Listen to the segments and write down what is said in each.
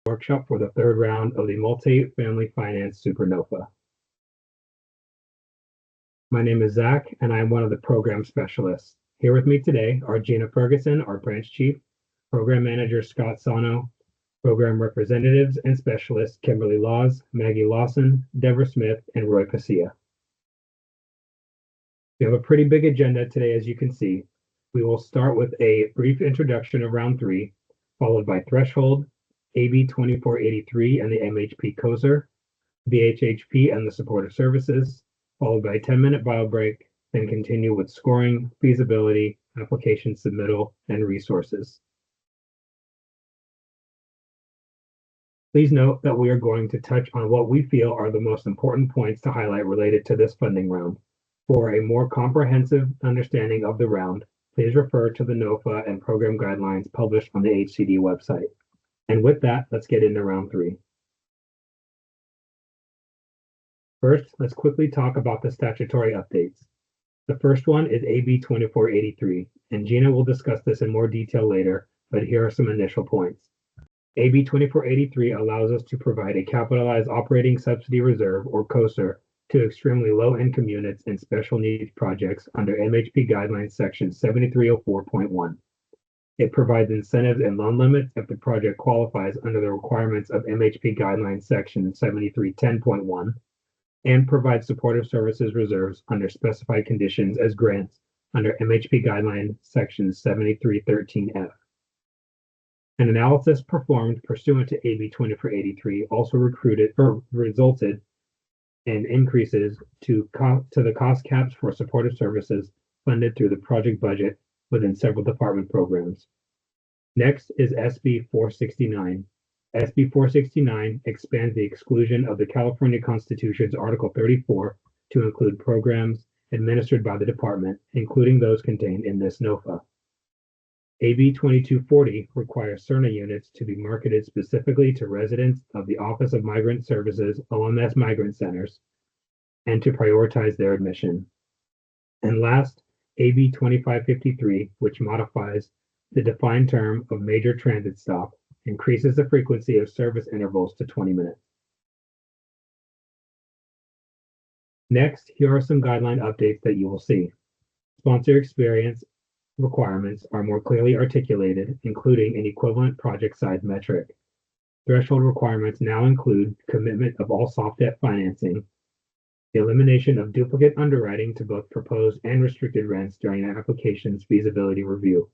workshop for the third round of the Multi-Family Finance Supernova. My name is Zach, and I am one of the program specialists. Here with me today are Gina Ferguson, our branch chief, program manager Scott Sano, program representatives and specialists Kimberly Laws, Maggie Lawson, Deborah Smith, and Roy Pasia. We have a pretty big agenda today, as you can see. We will start with a brief introduction of round 3, followed by threshold, AB 2483 and the MHP COSER, VHHP and the supportive services, followed by a 10-minute bio break, then continue with scoring, feasibility, application submittal, and resources. Please note that we are going to touch on what we feel are the most important points to highlight related to this funding round. For a more comprehensive understanding of the round, please refer to the NOFA and program guidelines published on the HCD website. And with that, let's get into round 3. First, let's quickly talk about the statutory updates. The first one is AB 2483, and Gina will discuss this in more detail later, but here are some initial points. AB 2483 allows us to provide a capitalized operating subsidy reserve, or COSER, to extremely low-income units and special needs projects under MHP Guidelines Section 7304.1. It provides incentives and loan limits if the project qualifies under the requirements of MHP Guidelines Section 7310.1, and provides supportive services reserves under specified conditions as grants under MHP Guidelines Section 7313F. An analysis performed pursuant to AB 2483 also resulted in increases to the cost caps for supportive services funded through the project budget within several department programs. Next is SB 469. SB 469 expands the exclusion of the California Constitution's Article 34 to include programs administered by the department, including those contained in this NOFA. AB 2240 requires CERNA units to be marketed specifically to residents of the Office of Migrant Services OMS migrant centers and to prioritize their admission. And last, AB 2553, which modifies the defined term of major transit stop, increases the frequency of service intervals to 20 minutes. Next, here are some guideline updates that you will see. Sponsor experience requirements are more clearly articulated, including an equivalent project size metric. Threshold requirements now include commitment of all soft debt financing, the elimination of duplicate underwriting to both proposed and restricted rents during an application's feasibility review.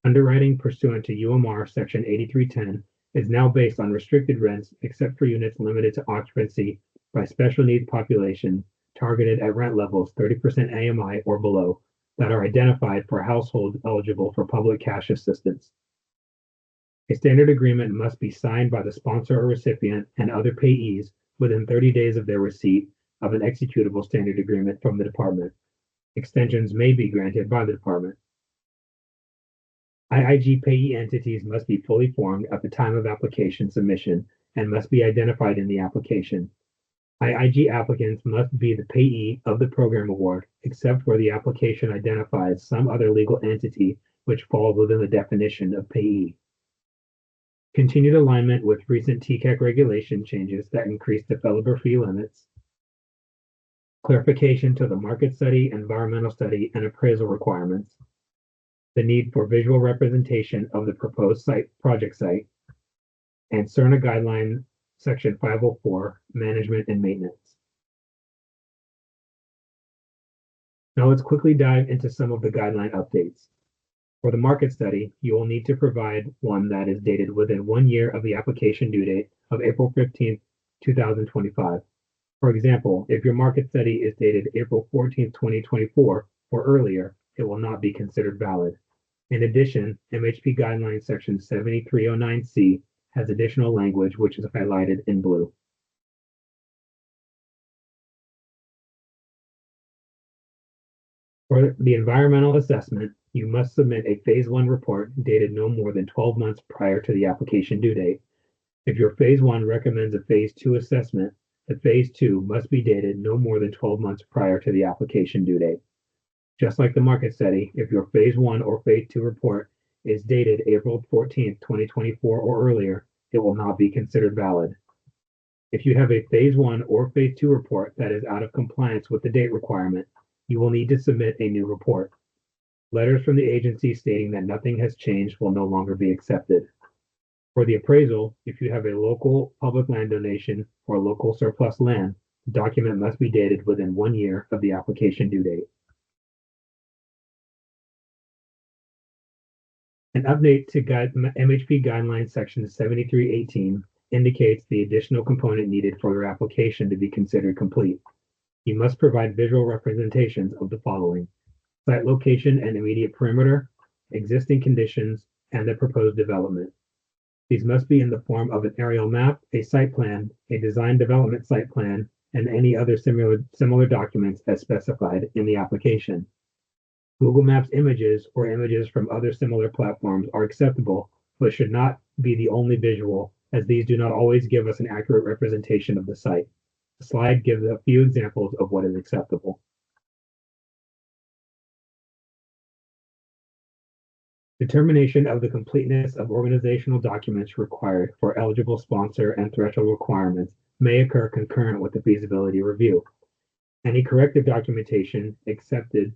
Underwriting pursuant to UMR Section 8310 is now based on restricted rents except for units limited to occupancy by special needs population targeted at rent levels 30% AMI or below that are identified for households eligible for public cash assistance. A standard agreement must be signed by the sponsor or recipient and other payees within 30 days of their receipt of an executable standard agreement from the department. Extensions may be granted by the department. IIG payee entities must be fully formed at the time of application submission and must be identified in the application. IIG applicants must be the payee of the program award, except where the application identifies some other legal entity which falls within the definition of payee. Continued alignment with recent TCAC regulation changes that increase developer fee limits. Clarification to the market study, environmental study, and appraisal requirements. The need for visual representation of the proposed project site, and CERNA Guideline Section 504, Management and Maintenance. Now let's quickly dive into some of the guideline updates. For the market study, you will need to provide one that is dated within 1 year of the application due date of April 15th, 2025. For example, if your market study is dated April 14th, 2024 or earlier, it will not be considered valid. In addition, MHP Guidelines Section 7309C has additional language which is highlighted in blue. For the environmental assessment, you must submit a Phase 1 report dated no more than 12 months prior to the application due date. If your Phase 1 recommends a Phase 2 assessment, the Phase 2 must be dated no more than 12 months prior to the application due date. Just like the market study, if your Phase 1 or Phase 2 report is dated April 14th, 2024 or earlier, it will not be considered valid. If you have a Phase 1 or Phase 2 report that is out of compliance with the date requirement, you will need to submit a new report. Letters from the agency stating that nothing has changed will no longer be accepted. For the appraisal, if you have a local public land donation or local surplus land, the document must be dated within 1 year of the application due date. An update to MHP Guidelines Section 7318 indicates the additional component needed for your application to be considered complete. You must provide visual representations of the following: site location and immediate perimeter, existing conditions, and the proposed development. These must be in the form of an aerial map, a site plan, a design development site plan, and any other similar documents as specified in the application. Google Maps images or images from other similar platforms are acceptable, but should not be the only visual, as these do not always give us an accurate representation of the site. The slide gives a few examples of what is acceptable. Determination of the completeness of organizational documents required for eligible sponsor and threshold requirements may occur concurrent with the feasibility review. Any corrective documentation accepted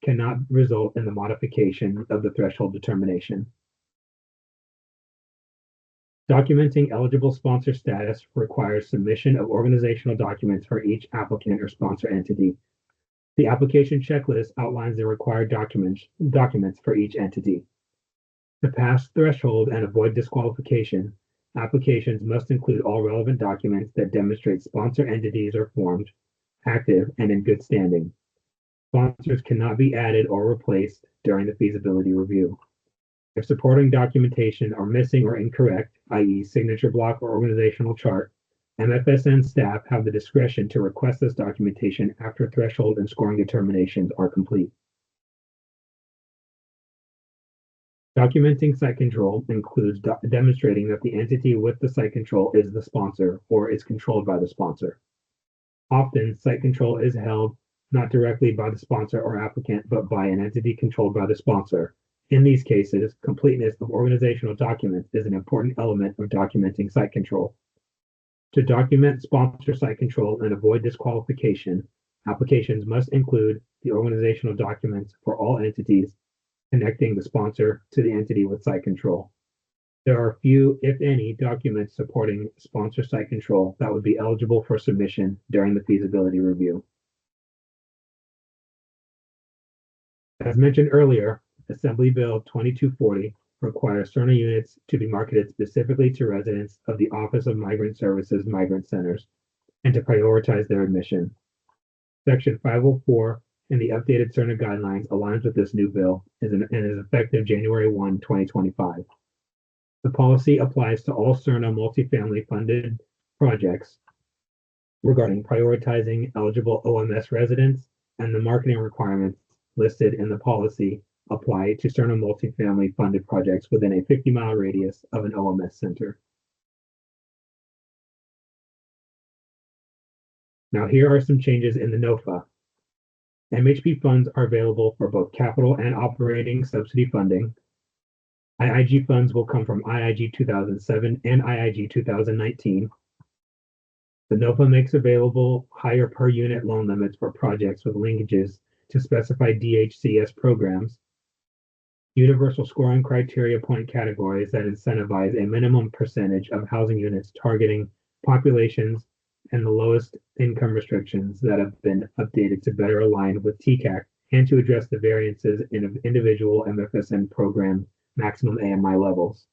cannot result in the modification of the threshold determination. Documenting eligible sponsor status requires submission of organizational documents for each applicant or sponsor entity. The application checklist outlines the required documents for each entity. To pass threshold and avoid disqualification, applications must include all relevant documents that demonstrate sponsor entities are formed, active, and in good standing. Sponsors cannot be added or replaced during the feasibility review. If supporting documentation are missing or incorrect, i.e. signature block or organizational chart, MFSN staff have the discretion to request this documentation after threshold and scoring determinations are complete. Documenting site control includes demonstrating that the entity with the site control is the sponsor or is controlled by the sponsor. Often, site control is held not directly by the sponsor or applicant, but by an entity controlled by the sponsor. In these cases, completeness of organizational documents is an important element of documenting site control. To document sponsor site control and avoid disqualification, applications must include the organizational documents for all entities connecting the sponsor to the entity with site control. There are few, if any, documents supporting sponsor site control that would be eligible for submission during the feasibility review. As mentioned earlier, Assembly Bill 2240 requires Cerner units to be marketed specifically to residents of the Office of Migrant Services Migrant Centers and to prioritize their admission. Section 504 in the updated Cerner guidelines aligns with this new bill and is effective January 1, 2025. The policy applies to all Cerner multifamily funded projects regarding prioritizing eligible OMS residents, and the marketing requirements listed in the policy apply to Cerner multifamily funded projects within a 50-mile radius of an OMS center. Now here are some changes in the NOFA. MHP funds are available for both capital and operating subsidy funding. IIG funds will come from IIG 2007 and IIG 2019. The NOFA makes available higher per unit loan limits for projects with linkages to specified DHCS programs. Universal scoring criteria point categories that incentivize a minimum percentage of housing units targeting populations and the lowest income restrictions that have been updated to better align with TCAC and to address the variances in individual MFSN program maximum AMI levels.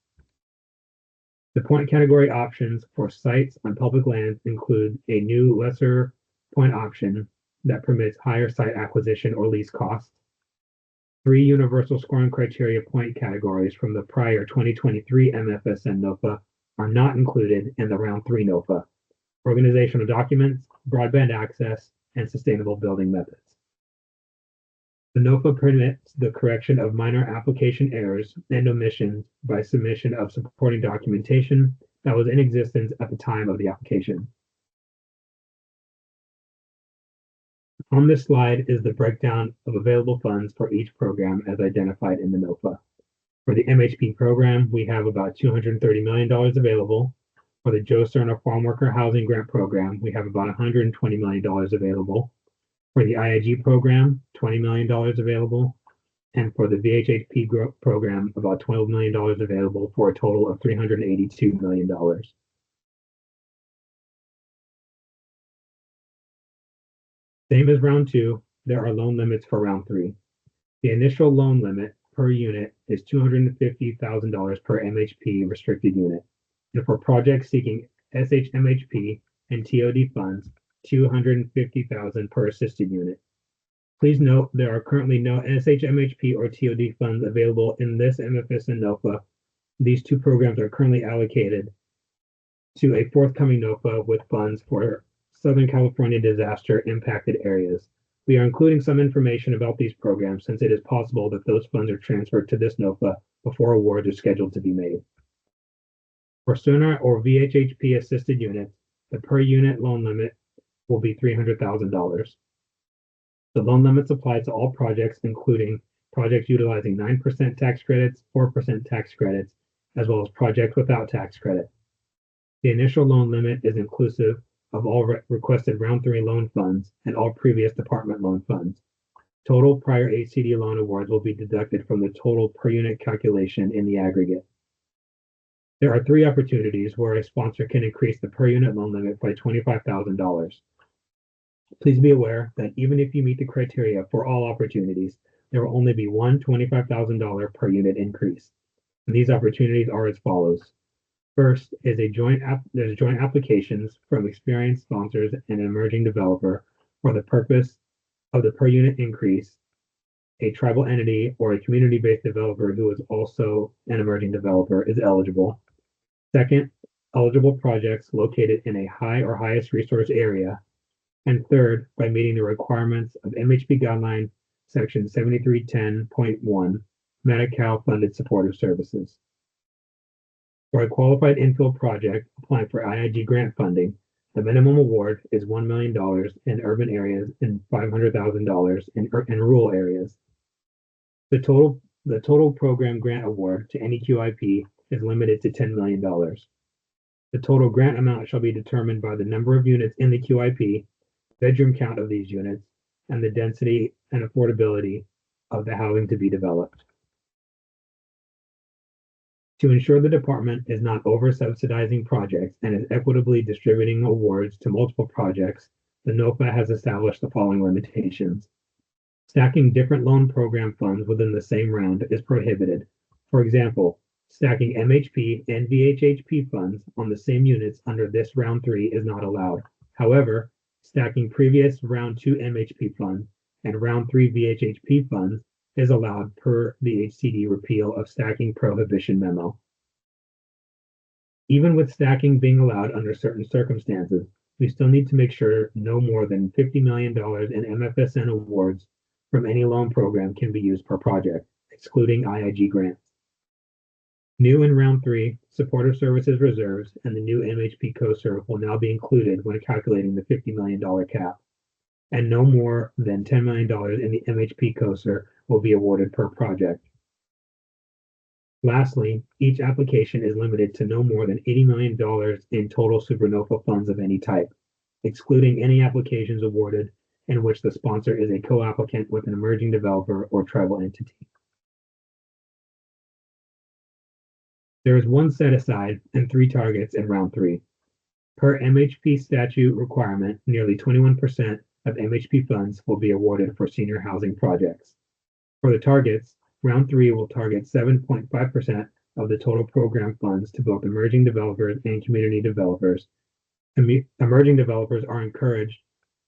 The point category options for sites on public lands include a new lesser point option that permits higher site acquisition or lease costs. 3 universal scoring criteria point categories from the prior 2023 MFSN NOFA are not included in the Round 3 NOFA: organizational documents, broadband access, and sustainable building methods. The NOFA permits the correction of minor application errors and omissions by submission of supporting documentation that was in existence at the time of the application. On this slide is the breakdown of available funds for each program as identified in the NOFA. For the MHP program, we have about $230 million available. For the Joe Cerna Farm Worker Housing Grant Program, we have about $120 million available. For the IIG program, $20 million available. And for the VHHP program, about $12 million available for a total of $382 million. Same as round two, there are loan limits for round three. The initial loan limit per unit is $250,000 per MHP restricted unit. And for projects seeking SHMHP and TOD funds, $250,000 per assisted unit. Please note there are currently no SHMHP or TOD funds available in this MFSN NOFA. These two programs are currently allocated to a forthcoming NOFA with funds for Southern California disaster impacted areas. We are including some information about these programs since it is possible that those funds are transferred to this NOFA before awards are scheduled to be made. For SONAR or VHHP assisted units, the per unit loan limit will be $300,000. The loan limits apply to all projects, including projects utilizing 9% tax credits, 4% tax credits, as well as projects without tax credit. The initial loan limit is inclusive of all requested round three loan funds and all previous department loan funds. Total prior HCD loan awards will be deducted from the total per unit calculation in the aggregate. There are three opportunities where a sponsor can increase the per unit loan limit by $25,000. Please be aware that even if you meet the criteria for all opportunities, there will only be one $25,000 per unit increase. And these opportunities are as follows. First is there's joint applications from experienced sponsors and an emerging developer for the purpose of the per unit increase. A tribal entity or a community-based developer who is also an emerging developer is eligible. Second, eligible projects located in a high or highest resource area. And third, by meeting the requirements of MHP Guideline Section 7310.1, Medi-Cal funded supportive services. For a qualified infill project applying for IIG grant funding, the minimum award is $1 million in urban areas and $500,000 in rural areas. The total program grant award to any QIP is limited to $10 million. The total grant amount shall be determined by the number of units in the QIP, bedroom count of these units, and the density and affordability of the housing to be developed. To ensure the department is not over-subsidizing projects and is equitably distributing awards to multiple projects, the NOFA has established the following limitations. Stacking different loan program funds within the same round is prohibited. For example, stacking MHP and VHHP funds on the same units under this round 3 is not allowed. However, stacking previous round 2 MHP funds and round 3 VHHP funds is allowed per the HCD repeal of stacking prohibition memo. Even with stacking being allowed under certain circumstances, we still need to make sure no more than $50 million in MFSN awards from any loan program can be used per project, excluding IIG grants. New in round 3, supportive services reserves and the new MHP COSER will now be included when calculating the $50 million cap, and no more than $10 million in the MHP COSER will be awarded per project. Lastly, each application is limited to no more than $80 million in total SuperNOFA funds of any type, excluding any applications awarded in which the sponsor is a co-applicant with an emerging developer or tribal entity. There is one set aside and 3 targets in round 3. Per MHP statute requirement, nearly 21% of MHP funds will be awarded for senior housing projects. For the targets, round 3 will target 7.5% of the total program funds to both emerging developers and community developers. Emerging developers are encouraged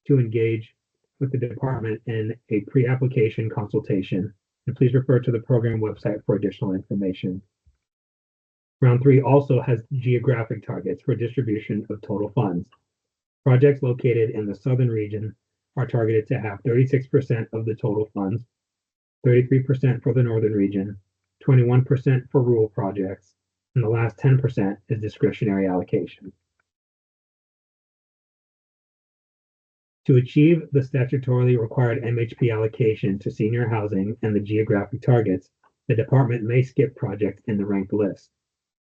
to engage with the department in a pre-application consultation, and please refer to the program website for additional information. Round 3 also has geographic targets for distribution of total funds. Projects located in the southern region are targeted to have 36% of the total funds, 33% for the northern region, 21% for rural projects, and the last 10% is discretionary allocation. To achieve the statutorily required MHP allocation to senior housing and the geographic targets, The department may skip projects in the ranked list.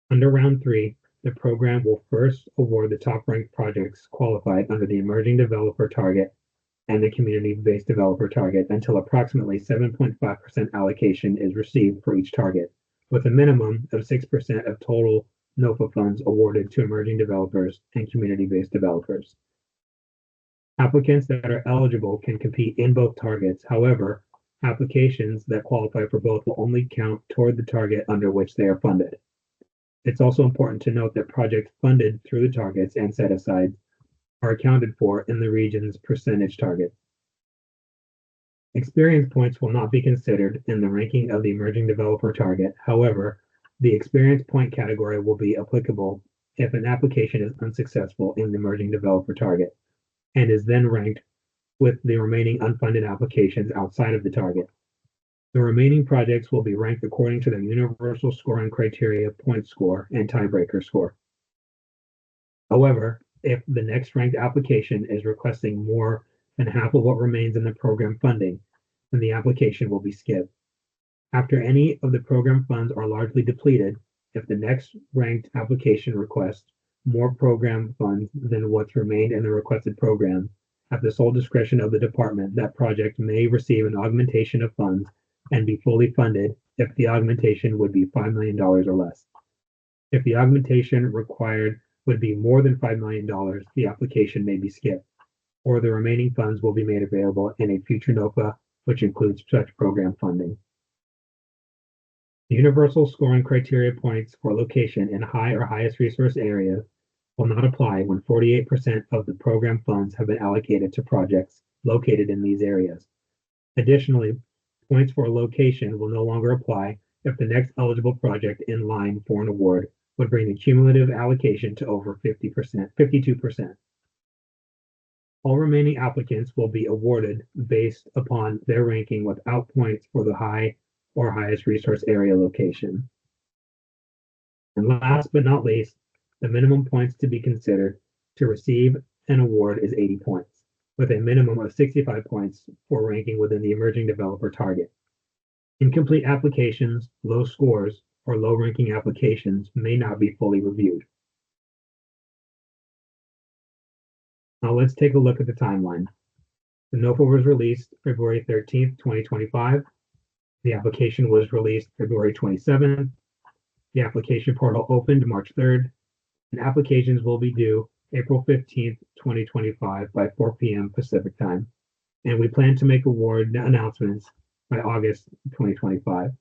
Under round 3, the program will first award the top-ranked projects qualified under the Emerging Developer Target and the Community-Based Developer Target until approximately 7.5% allocation is received for each target, with a minimum of 6% of total NOFA funds awarded to emerging developers and community-based developers. Applicants that are eligible can compete in both targets. However, applications that qualify for both will only count toward the target under which they are funded. It's also important to note that projects funded through the targets and set-asides are accounted for in the region's percentage target. Experience points will not be considered in the ranking of the emerging developer target. However, the experience point category will be applicable if an application is unsuccessful in the emerging developer target and is then ranked with the remaining unfunded applications outside of the target. The remaining projects will be ranked according to the universal scoring criteria point score and tiebreaker score. However, if the next ranked application is requesting more than half of what remains in the program funding, then the application will be skipped. After any of the program funds are largely depleted, if the next ranked application requests more program funds than what's remained in the requested program, at the sole discretion of the department, that project may receive an augmentation of funds and be fully funded if the augmentation would be $5 million or less. If the augmentation required would be more than $5 million, the application may be skipped, or the remaining funds will be made available in a future NOFA, which includes such program funding. The universal scoring criteria points for location in high or highest resource areas will not apply when 48% of the program funds have been allocated to projects located in these areas. Additionally, points for location will no longer apply if the next eligible project in line for an award would bring the cumulative allocation to over 52%. All remaining applicants will be awarded based upon their ranking without points for the high or highest resource area location. And last but not least, the minimum points to be considered to receive an award is 80 points, with a minimum of 65 points for ranking within the emerging developer target. Incomplete applications, low scores, or low-ranking applications may not be fully reviewed. Now let's take a look at the timeline. The NOFA was released February 13th, 2025. The application was released February 27th. The application portal opened March 3rd, and applications will be due April 15th, 2025 by 4 p.m. Pacific time. And we plan to make award announcements by August 2025.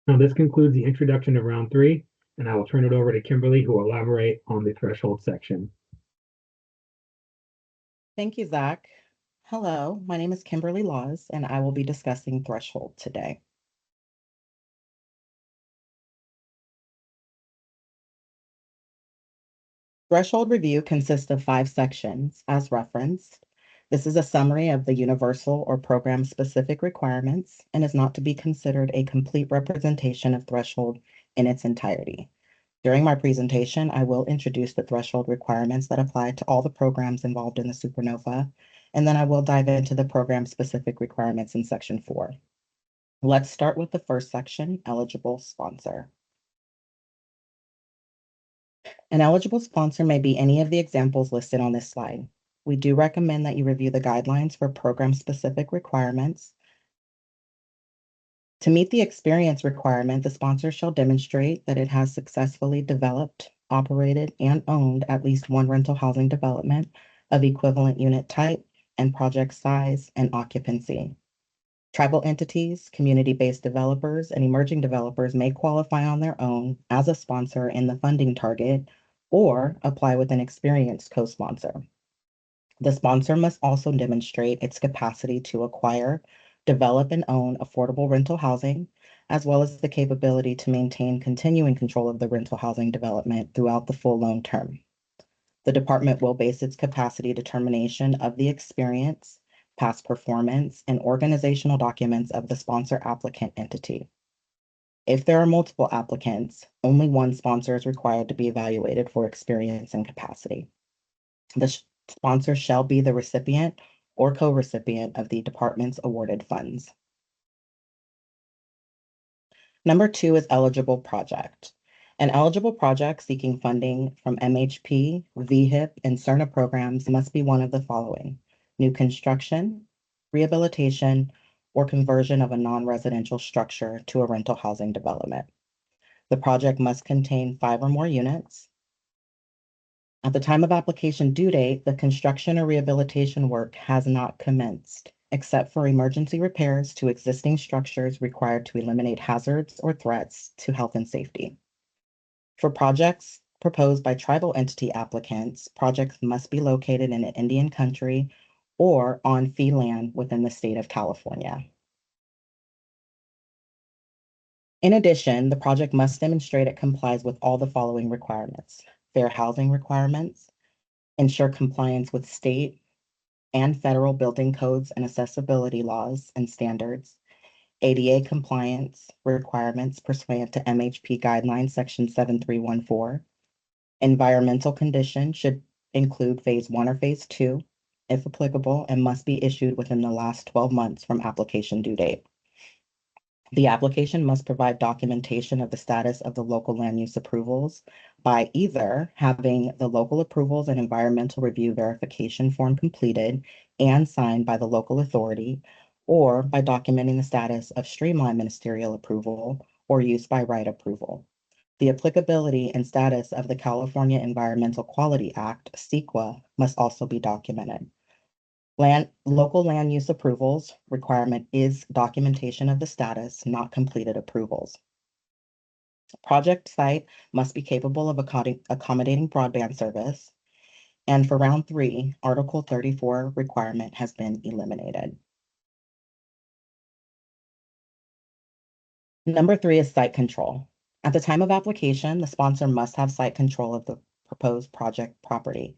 Now, this concludes the introduction of round 3, and I will turn it over to Kimberly, who will elaborate on the threshold section. Thank you, Zach. Hello, my name is Kimberly Laws, and I will be discussing threshold today. Threshold review consists of 5 sections, as referenced. This is a summary of the universal or program-specific requirements and is not to be considered a complete representation of threshold in its entirety. During my presentation, I will introduce the threshold requirements that apply to all the programs involved in the Supernova, and then I will dive into the program-specific requirements in Section 4. Let's start with the first section, eligible sponsor. An eligible sponsor may be any of the examples listed on this slide. We do recommend that you review the guidelines for program-specific requirements. To meet the experience requirement, the sponsor shall demonstrate that it has successfully developed, operated, and owned at least one rental housing development of equivalent unit type and project size and occupancy. Tribal entities, community-based developers, and emerging developers may qualify on their own as a sponsor in the funding target or apply with an experienced co-sponsor. The sponsor must also demonstrate its capacity to acquire, develop, and own affordable rental housing, as well as the capability to maintain continuing control of the rental housing development throughout the full loan term. The department will base its capacity determination of the experience, past performance, and organizational documents of the sponsor applicant entity. If there are multiple applicants, only one sponsor is required to be evaluated for experience and capacity. The sponsor shall be the recipient or co-recipient of the department's awarded funds. Number 2 is eligible project. An eligible project seeking funding from MHP, VHIP, and CERNA programs must be one of the following: new construction, rehabilitation, or conversion of a non-residential structure to a rental housing development. The project must contain 5 or more units. At the time of application due date, the construction or rehabilitation work has not commenced, except for emergency repairs to existing structures required to eliminate hazards or threats to health and safety. For projects proposed by tribal entity applicants, projects must be located in an Indian country or on fee land within the state of California. In addition, the project must demonstrate it complies with all the following requirements: fair housing requirements, ensure compliance with state and federal building codes and accessibility laws and standards, ADA compliance requirements pursuant to MHP guidelines, section 7314. Environmental conditions should include phase 1 or phase 2, if applicable, and must be issued within the last 12 months from application due date. The application must provide documentation of the status of the local land use approvals by either having the local approvals and environmental review verification form completed and signed by the local authority, or by documenting the status of streamlined ministerial approval or use by right approval. The applicability and status of the California Environmental Quality Act, CEQA, must also be documented. Local land use approvals requirement is documentation of the status, not completed approvals. Project site must be capable of accommodating broadband service. And for round 3, Article 34 requirement has been eliminated. Number 3 is site control. At the time of application, the sponsor must have site control of the proposed project property.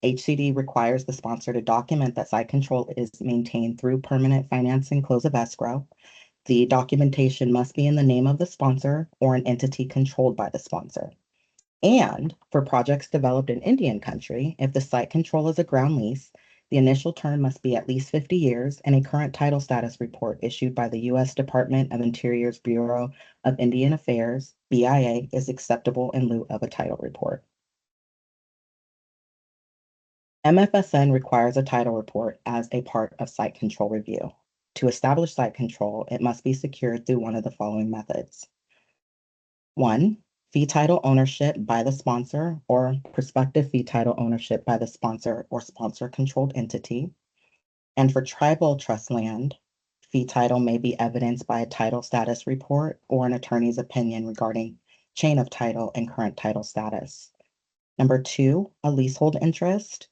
HCD requires the sponsor to document that site control is maintained through permanent financing close of escrow. The documentation must be in the name of the sponsor or an entity controlled by the sponsor. And for projects developed in Indian country, if the site control is a ground lease, the initial term must be at least 50 years, and a current title status report issued by the U.S. Department of Interior's Bureau of Indian Affairs, BIA, is acceptable in lieu of a title report. MFSN requires a title report as a part of site control review. To establish site control, it must be secured through one of the following methods. 1, fee title ownership by the sponsor or prospective fee title ownership by the sponsor or sponsor-controlled entity. And for tribal trust land, fee title may be evidenced by a title status report or an attorney's opinion regarding chain of title and current title status. Number 2, a leasehold interest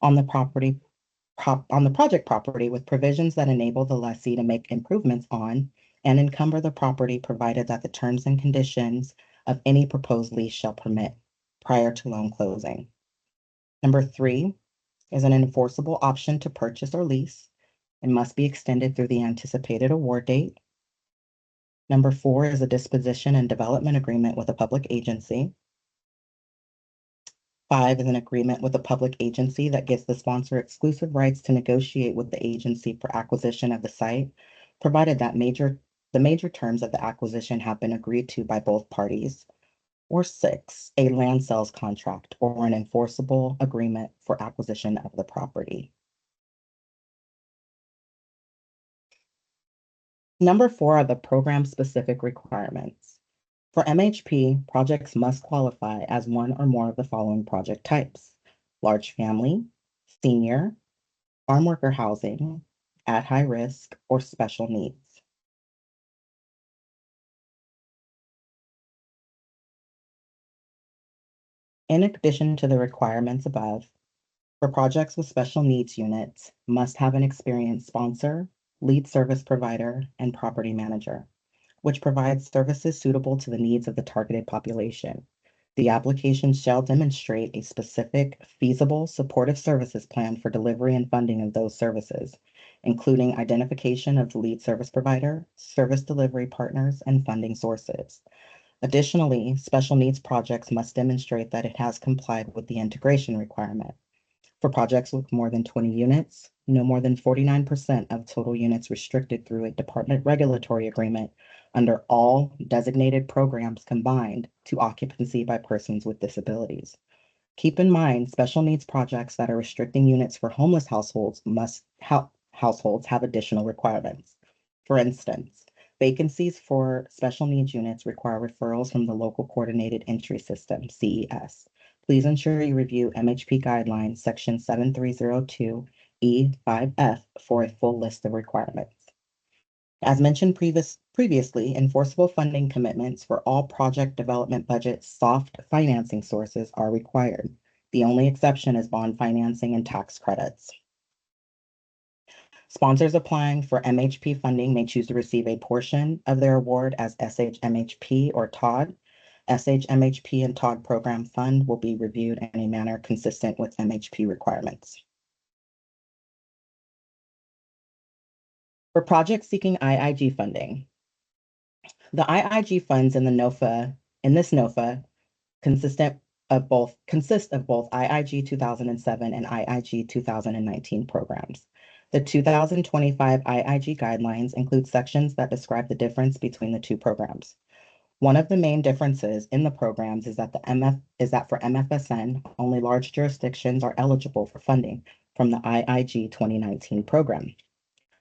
on the project property with provisions that enable the lessee to make improvements on and encumber the property, provided that the terms and conditions of any proposed lease shall permit prior to loan closing. Number 3 is an enforceable option to purchase or lease and must be extended through the anticipated award date. Number 4 is a disposition and development agreement with a public agency. 5 is an agreement with a public agency that gives the sponsor exclusive rights to negotiate with the agency for acquisition of the site, provided that the major terms of the acquisition have been agreed to by both parties. Or 6, a land sales contract or an enforceable agreement for acquisition of the property. Number 4 are the program-specific requirements. For MHP, projects must qualify as one or more of the following project types: large family, senior, farm worker housing, at high risk, or special needs. In addition to the requirements above, for projects with special needs, units must have an experienced sponsor, lead service provider, and property manager, which provides services suitable to the needs of the targeted population. The application shall demonstrate a specific, feasible, supportive services plan for delivery and funding of those services, including identification of the lead service provider, service delivery partners, and funding sources. Additionally, special needs projects must demonstrate that it has complied with the integration requirement. For projects with more than 20 units, no more than 49% of total units restricted through a department regulatory agreement under all designated programs combined to occupancy by persons with disabilities. Keep in mind, special needs projects that are restricting units for homeless households households have additional requirements. For instance, vacancies for special needs units require referrals from the local coordinated entry system, CES. Please ensure you review MHP guidelines section 7302 E5F for a full list of requirements. As mentioned previously, enforceable funding commitments for all project development budget soft financing sources are required. The only exception is bond financing and tax credits. Sponsors applying for MHP funding may choose to receive a portion of their award as SHMHP or TOD. SHMHP and TOD program fund will be reviewed in a manner consistent with MHP requirements. For projects seeking IIG funding, the IIG funds in this NOFA consist of both IIG 2007 and IIG 2019 programs. The 2025 IIG guidelines include sections that describe the difference between the two programs. One of the main differences in the programs is that for MFSN, only large jurisdictions are eligible for funding from the IIG 2019 program.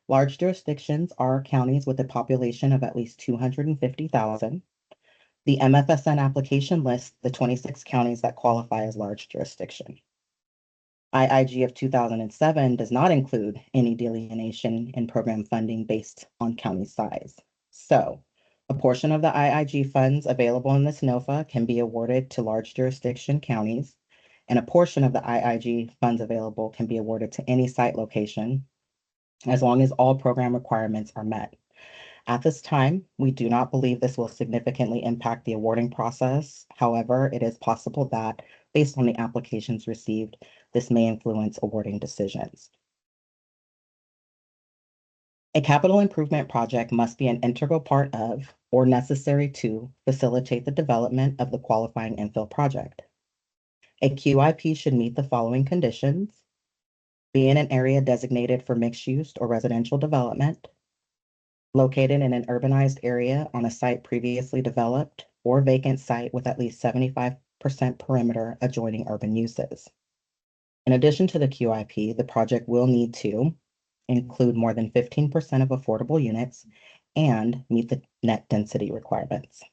Large jurisdictions are counties with a population of at least 250,000. The MFSN application lists the 26 counties that qualify as large jurisdiction. IIG of 2007 does not include any delineation in program funding based on county size. So, a portion of the IIG funds available in this NOFA can be awarded to large jurisdiction counties, and a portion of the IIG funds available can be awarded to any site location, as long as all program requirements are met. At this time, we do not believe this will significantly impact the awarding process. However, it is possible that, based on the applications received, this may influence awarding decisions. A capital improvement project must be an integral part of or necessary to facilitate the development of the qualifying infill project. A QIP should meet the following conditions: be in an area designated for mixed use or residential development, located in an urbanized area on a site previously developed or vacant site with at least 75% perimeter adjoining urban uses. In addition to the QIP, the project will need to include more than 15% of affordable units and meet the net density requirements.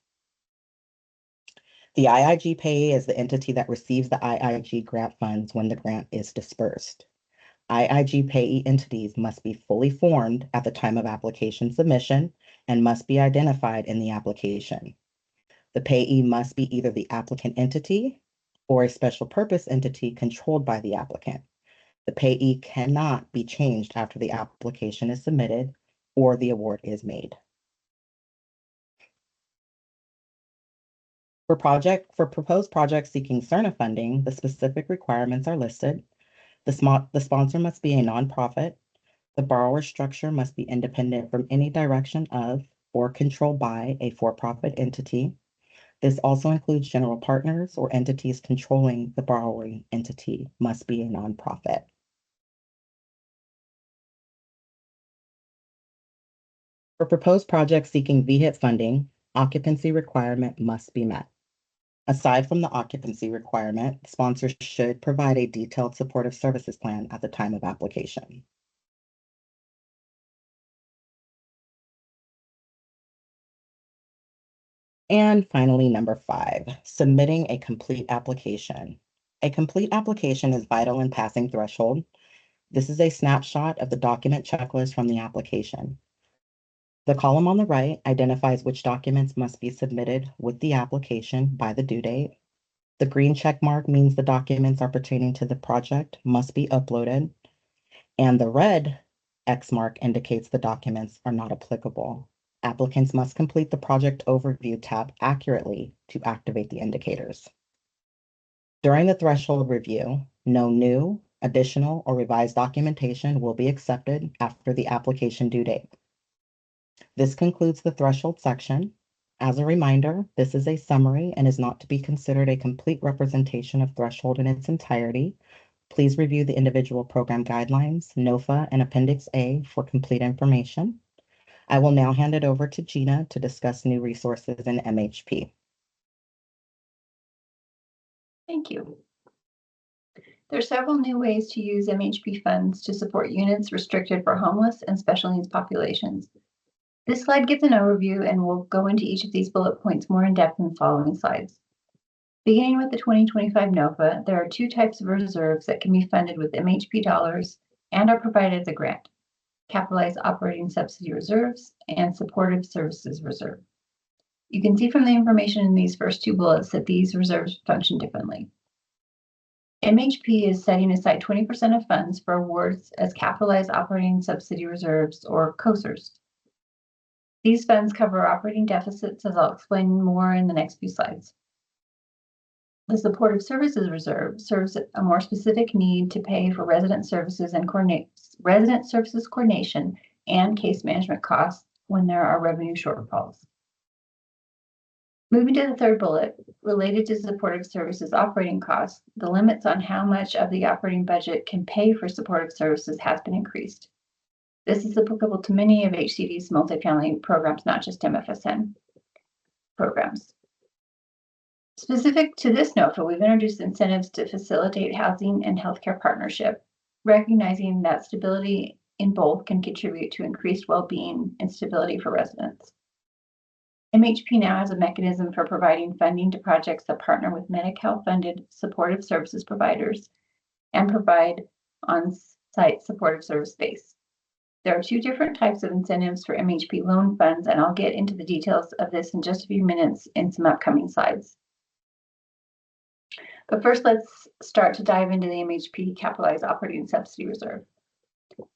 The IIG payee is the entity that receives the IIG grant funds when the grant is dispersed. IIG payee entities must be fully formed at the time of application submission and must be identified in the application. The payee must be either the applicant entity or a special purpose entity controlled by the applicant. The payee cannot be changed after the application is submitted or the award is made. For proposed projects seeking CERNA funding, the specific requirements are listed. The sponsor must be a nonprofit. The borrower structure must be independent from any direction of or controlled by a for-profit entity. This also includes general partners or entities controlling the borrowing entity must be a nonprofit. For proposed projects seeking VHIP funding, occupancy requirement must be met. Aside from the occupancy requirement, sponsors should provide a detailed supportive services plan at the time of application. And finally, number 5, submitting a complete application. A complete application is vital in passing threshold. This is a snapshot of the document checklist from the application. The column on the right identifies which documents must be submitted with the application by the due date. The green check mark means the documents are pertaining to the project must be uploaded, and the red X mark indicates the documents are not applicable. Applicants must complete the project overview tab accurately to activate the indicators. During the threshold review, no new, additional, or revised documentation will be accepted after the application due date. This concludes the threshold section. As a reminder, this is a summary and is not to be considered a complete representation of threshold in its entirety. Please review the individual program guidelines, NOFA, and Appendix A for complete information. I will now hand it over to Gina to discuss new resources in MHP. Thank you. There are several new ways to use MHP funds to support units restricted for homeless and special needs populations. This slide gives an overview, and we'll go into each of these bullet points more in depth in the following slides. Beginning with the 2025 NOFA, there are two types of reserves that can be funded with MHP dollars and are provided as a grant: capitalized operating subsidy reserves and supportive services reserve. You can see from the information in these first two bullets that these reserves function differently. MHP is setting aside 20% of funds for awards as capitalized operating subsidy reserves, or COSRs. These funds cover operating deficits, as I'll explain more in the next few slides. The supportive services reserve serves a more specific need to pay for resident services coordination and case management costs when there are revenue shortfalls. Moving to the third bullet, related to supportive services operating costs, the limits on how much of the operating budget can pay for supportive services has been increased. This is applicable to many of HCD's multifamily programs, not just MFSN programs. Specific to this NOFA, we've introduced incentives to facilitate housing and healthcare partnership, recognizing that stability in both can contribute to increased well-being and stability for residents. MHP now has a mechanism for providing funding to projects that partner with Medi-Cal-funded supportive services providers and provide on-site supportive service space. There are two different types of incentives for MHP loan funds, and I'll get into the details of this in just a few minutes in some upcoming slides. But first, let's start to dive into the MHP Capitalized Operating Subsidy Reserve.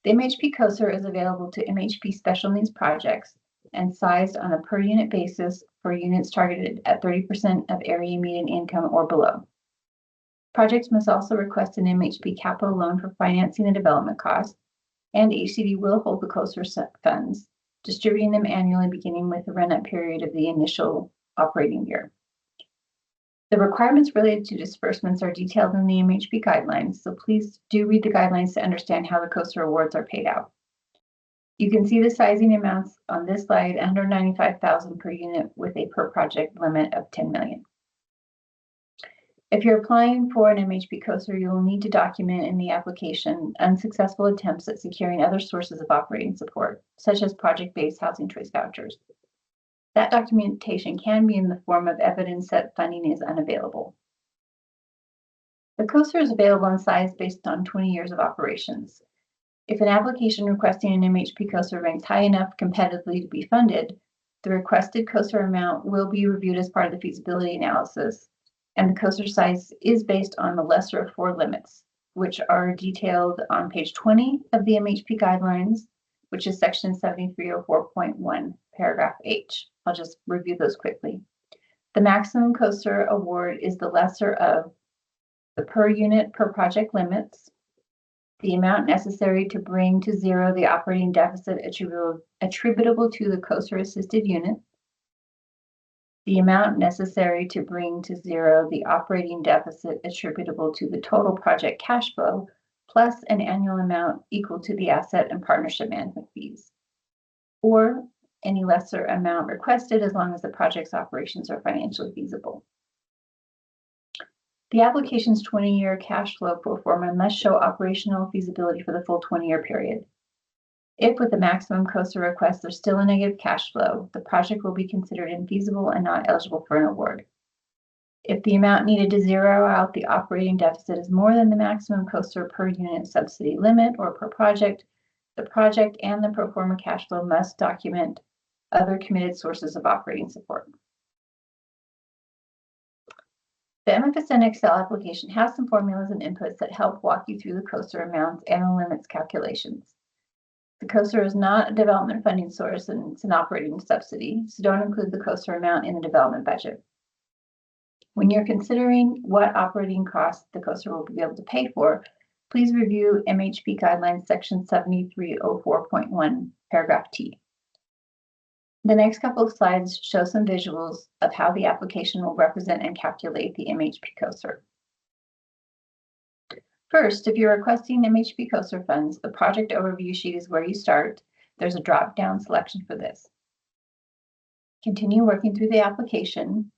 The MHP COSR is available to MHP special needs projects and sized on a per unit basis for units targeted at 30% of area median income or below. Projects must also request an MHP capital loan for financing the development costs, and HCD will hold the COSR funds, distributing them annually beginning with the run-up period of the initial operating year. The requirements related to disbursements are detailed in the MHP guidelines, so please do read the guidelines to understand how the COSR awards are paid out. You can see the sizing amounts on this slide: $195,000 per unit with a per project limit of $10 million. If you're applying for an MHP COSR, you will need to document in the application unsuccessful attempts at securing other sources of operating support, such as project-based housing choice vouchers. That documentation can be in the form of evidence that funding is unavailable. The COSR is available in size based on 20 years of operations. If an application requesting an MHP COSR ranks high enough competitively to be funded, the requested COSR amount will be reviewed as part of the feasibility analysis, and the COSR size is based on the lesser of four limits, which are detailed on page 20 of the MHP guidelines, which is section 7304.1, paragraph H. I'll just review those quickly. The maximum COSR award is the lesser of the per unit per project limits, the amount necessary to bring to zero the operating deficit attributable to the COSR assisted unit, the amount necessary to bring to zero the operating deficit attributable to the total project cash flow, plus an annual amount equal to the asset and partnership management fees, or any lesser amount requested as long as the project's operations are financially feasible. The application's 20-year cash flow pro forma must show operational feasibility for the full 20-year period. If with the maximum COSR request there's still a negative cash flow, the project will be considered infeasible and not eligible for an award. If the amount needed to zero out the operating deficit is more than the maximum COSR per unit subsidy limit or per project, the project and the pro forma cash flow must document other committed sources of operating support. The MFSN Excel application has some formulas and inputs that help walk you through the COSR amounts and the limits calculations. The COSR is not a development funding source and it's an operating subsidy, so don't include the COSR amount in the development budget. When you're considering what operating costs the COSR will be able to pay for, please review MHP Guidelines section 7304.1, paragraph T. The next couple of slides show some visuals of how the application will represent and calculate the MHP COSR. First, if you're requesting MHP COSR funds, the project overview sheet is where you start, There's a drop-down selection for this. Continue working through the application.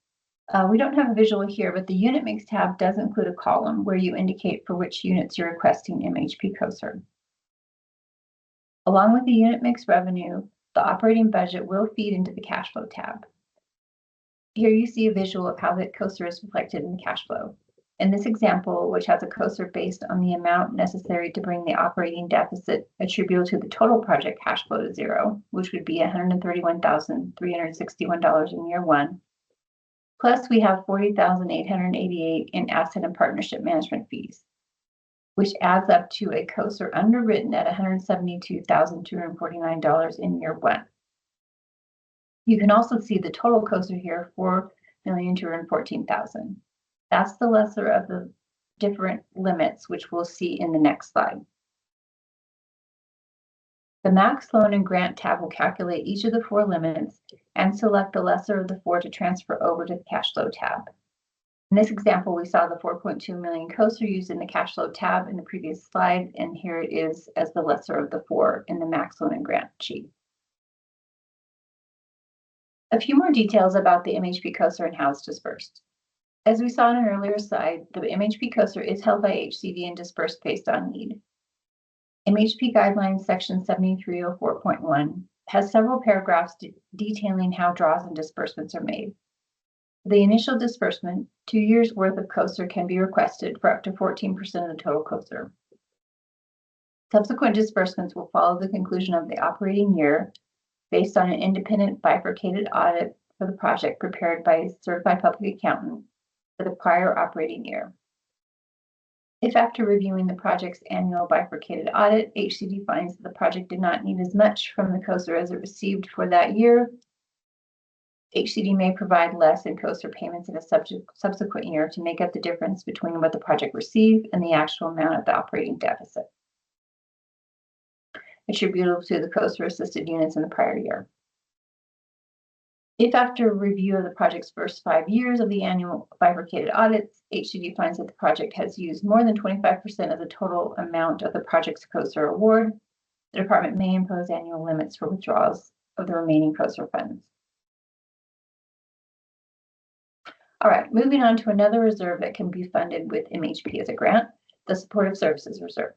We don't have a visual here, but the Unit Mix tab does include a column where you indicate for which units you're requesting MHP COSR. Along with the Unit Mix revenue, the operating budget will feed into the cash flow tab. Here you see a visual of how the COSR is reflected in the cash flow. In this example, which has a COSR based on the amount necessary to bring the operating deficit attributable to the total project cash flow to zero, which would be $131,361 in year one. Plus, we have $40,888 in asset and partnership management fees, which adds up to a COSR underwritten at $172,249 in year one. You can also see the total COSR here, $4,214,000. That's the lesser of the different limits, which we'll see in the next slide. The Max Loan and Grant tab will calculate each of the four limits and select the lesser of the four to transfer over to the Cash Flow tab. In this example, we saw the 4.2 million COSR used in the Cash Flow tab in the previous slide, and here it is as the lesser of the four in the Max Loan and Grant sheet. A few more details about the MHP COSR and how it's dispersed. As we saw in an earlier slide, the MHP COSR is held by HCD and dispersed based on need. MHP Guidelines Section 7304.1 has several paragraphs detailing how draws and disbursements are made. For the initial disbursement, 2 years' worth of COSR can be requested for up to 14% of the total COSR. Subsequent disbursements will follow the conclusion of the operating year based on an independent bifurcated audit for the project prepared by a certified public accountant for the prior operating year. If after reviewing the project's annual bifurcated audit, HCD finds that the project did not need as much from the COSR as it received for that year, HCD may provide less in COSR payments in a subsequent year to make up the difference between what the project received and the actual amount of the operating deficit attributable to the COSR assisted units in the prior year. If after review of the project's first 5 years of the annual bifurcated audits, HCD finds that the project has used more than 25% of the total amount of the project's COSR award, the department may impose annual limits for withdrawals of the remaining COSR funds. All right, moving on to another reserve that can be funded with MHP as a grant, the Supportive Services Reserve.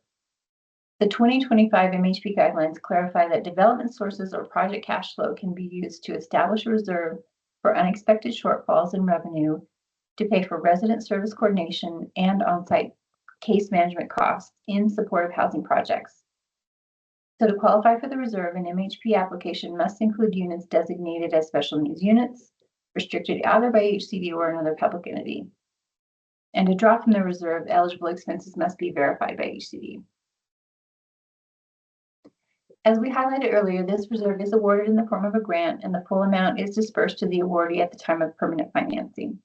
The 2025 MHP guidelines clarify that development sources or project cash flow can be used to establish a reserve for unexpected shortfalls in revenue to pay for resident service coordination and on-site case management costs in supportive housing projects. So to qualify for the reserve, an MHP application must include units designated as special needs units, restricted either by HCD or another public entity. And to draw from the reserve, eligible expenses must be verified by HCD. As we highlighted earlier, this reserve is awarded in the form of a grant, and the full amount is dispersed to the awardee at the time of permanent financing.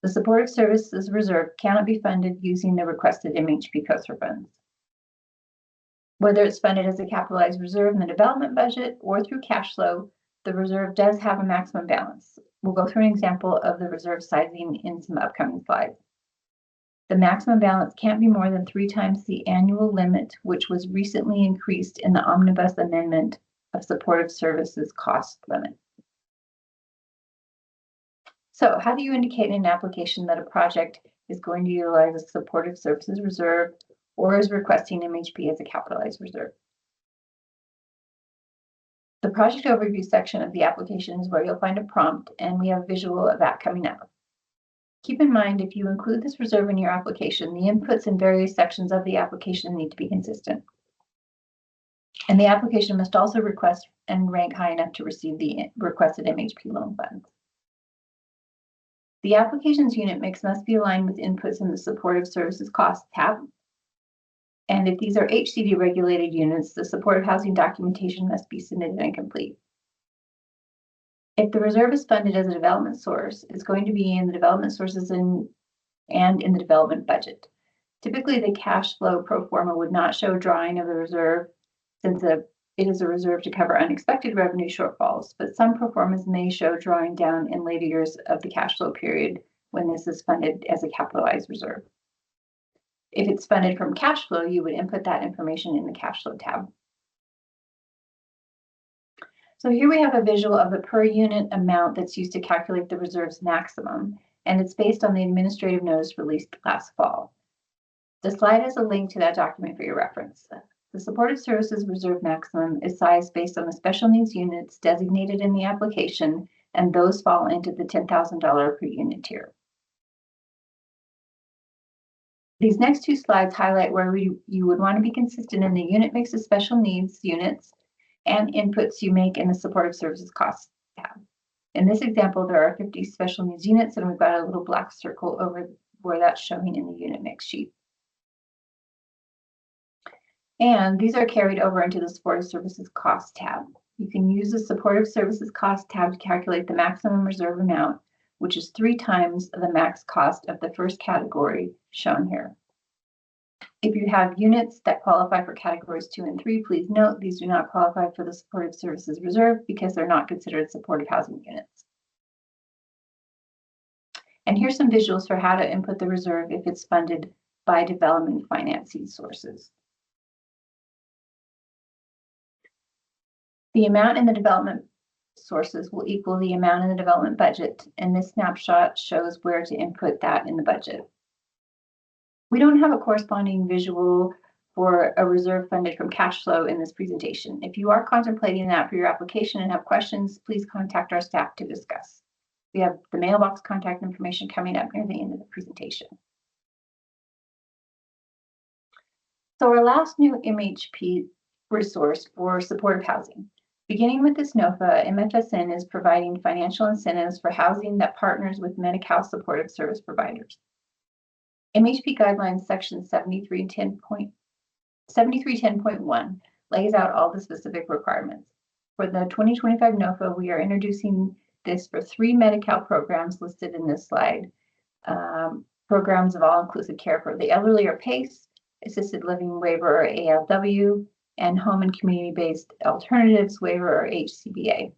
The Supportive Services Reserve cannot be funded using the requested MHP COSR funds. Whether it's funded as a capitalized reserve in the development budget or through cash flow, the reserve does have a maximum balance. We'll go through an example of the reserve sizing in some upcoming slides. The maximum balance can't be more than 3 times the annual limit, which was recently increased in the Omnibus Amendment of Supportive Services Cost Limit. So how do you indicate in an application that a project is going to utilize a Supportive Services Reserve or is requesting MHP as a capitalized reserve? The project overview section of the application is where you'll find a prompt, and we have a visual of that coming up. Keep in mind, if you include this reserve in your application, the inputs in various sections of the application need to be consistent. And the application must also request and rank high enough to receive the requested MHP loan funds. The application's unit mix must be aligned with inputs in the Supportive Services Cost tab. And if these are HCD regulated units, the supportive housing documentation must be submitted and complete. If the reserve is funded as a development source, it's going to be in the development sources and in the development budget. Typically, the cash flow pro forma would not show drawing of the reserve since it is a reserve to cover unexpected revenue shortfalls, but some pro formas may show drawing down in later years of the cash flow period when this is funded as a capitalized reserve. If it's funded from cash flow, you would input that information in the cash flow tab. So here we have a visual of the per unit amount that's used to calculate the reserve's maximum, and it's based on the administrative notice released last fall. The slide has a link to that document for your reference. The supportive services reserve maximum is sized based on the special needs units designated in the application, and those fall into the $10,000 per unit tier. These next two slides highlight where you would want to be consistent in the unit mix of special needs units and inputs you make in the supportive services cost tab. In this example, there are 50 special needs units, and we've got a little black circle over where that's showing in the unit mix sheet. And these are carried over into the supportive services cost tab. You can use the supportive services cost tab to calculate the maximum reserve amount, which is 3 times the max cost of the first category shown here. If you have units that qualify for categories 2 and 3, please note these do not qualify for the supportive services reserve because they're not considered supportive housing units. And here's some visuals for how to input the reserve if it's funded by development financing sources. The amount in the development sources will equal the amount in the development budget, and this snapshot shows where to input that in the budget. We don't have a corresponding visual for a reserve funded from cash flow in this presentation. If you are contemplating that for your application and have questions, please contact our staff to discuss. We have the mailbox contact information coming up near the end of the presentation. So our last new MHP resource for supportive housing. Beginning with this NOFA, MFSN is providing financial incentives for housing that partners with Medi-Cal supportive service providers. MHP Guidelines Section 7310.1 lays out all the specific requirements. For the 2025 NOFA, we are introducing this for 3 Medi-Cal programs listed in this slide. Programs of all-inclusive care for the elderly or PACE, assisted living waiver or ALW, and home and community-based alternatives waiver or HCBA.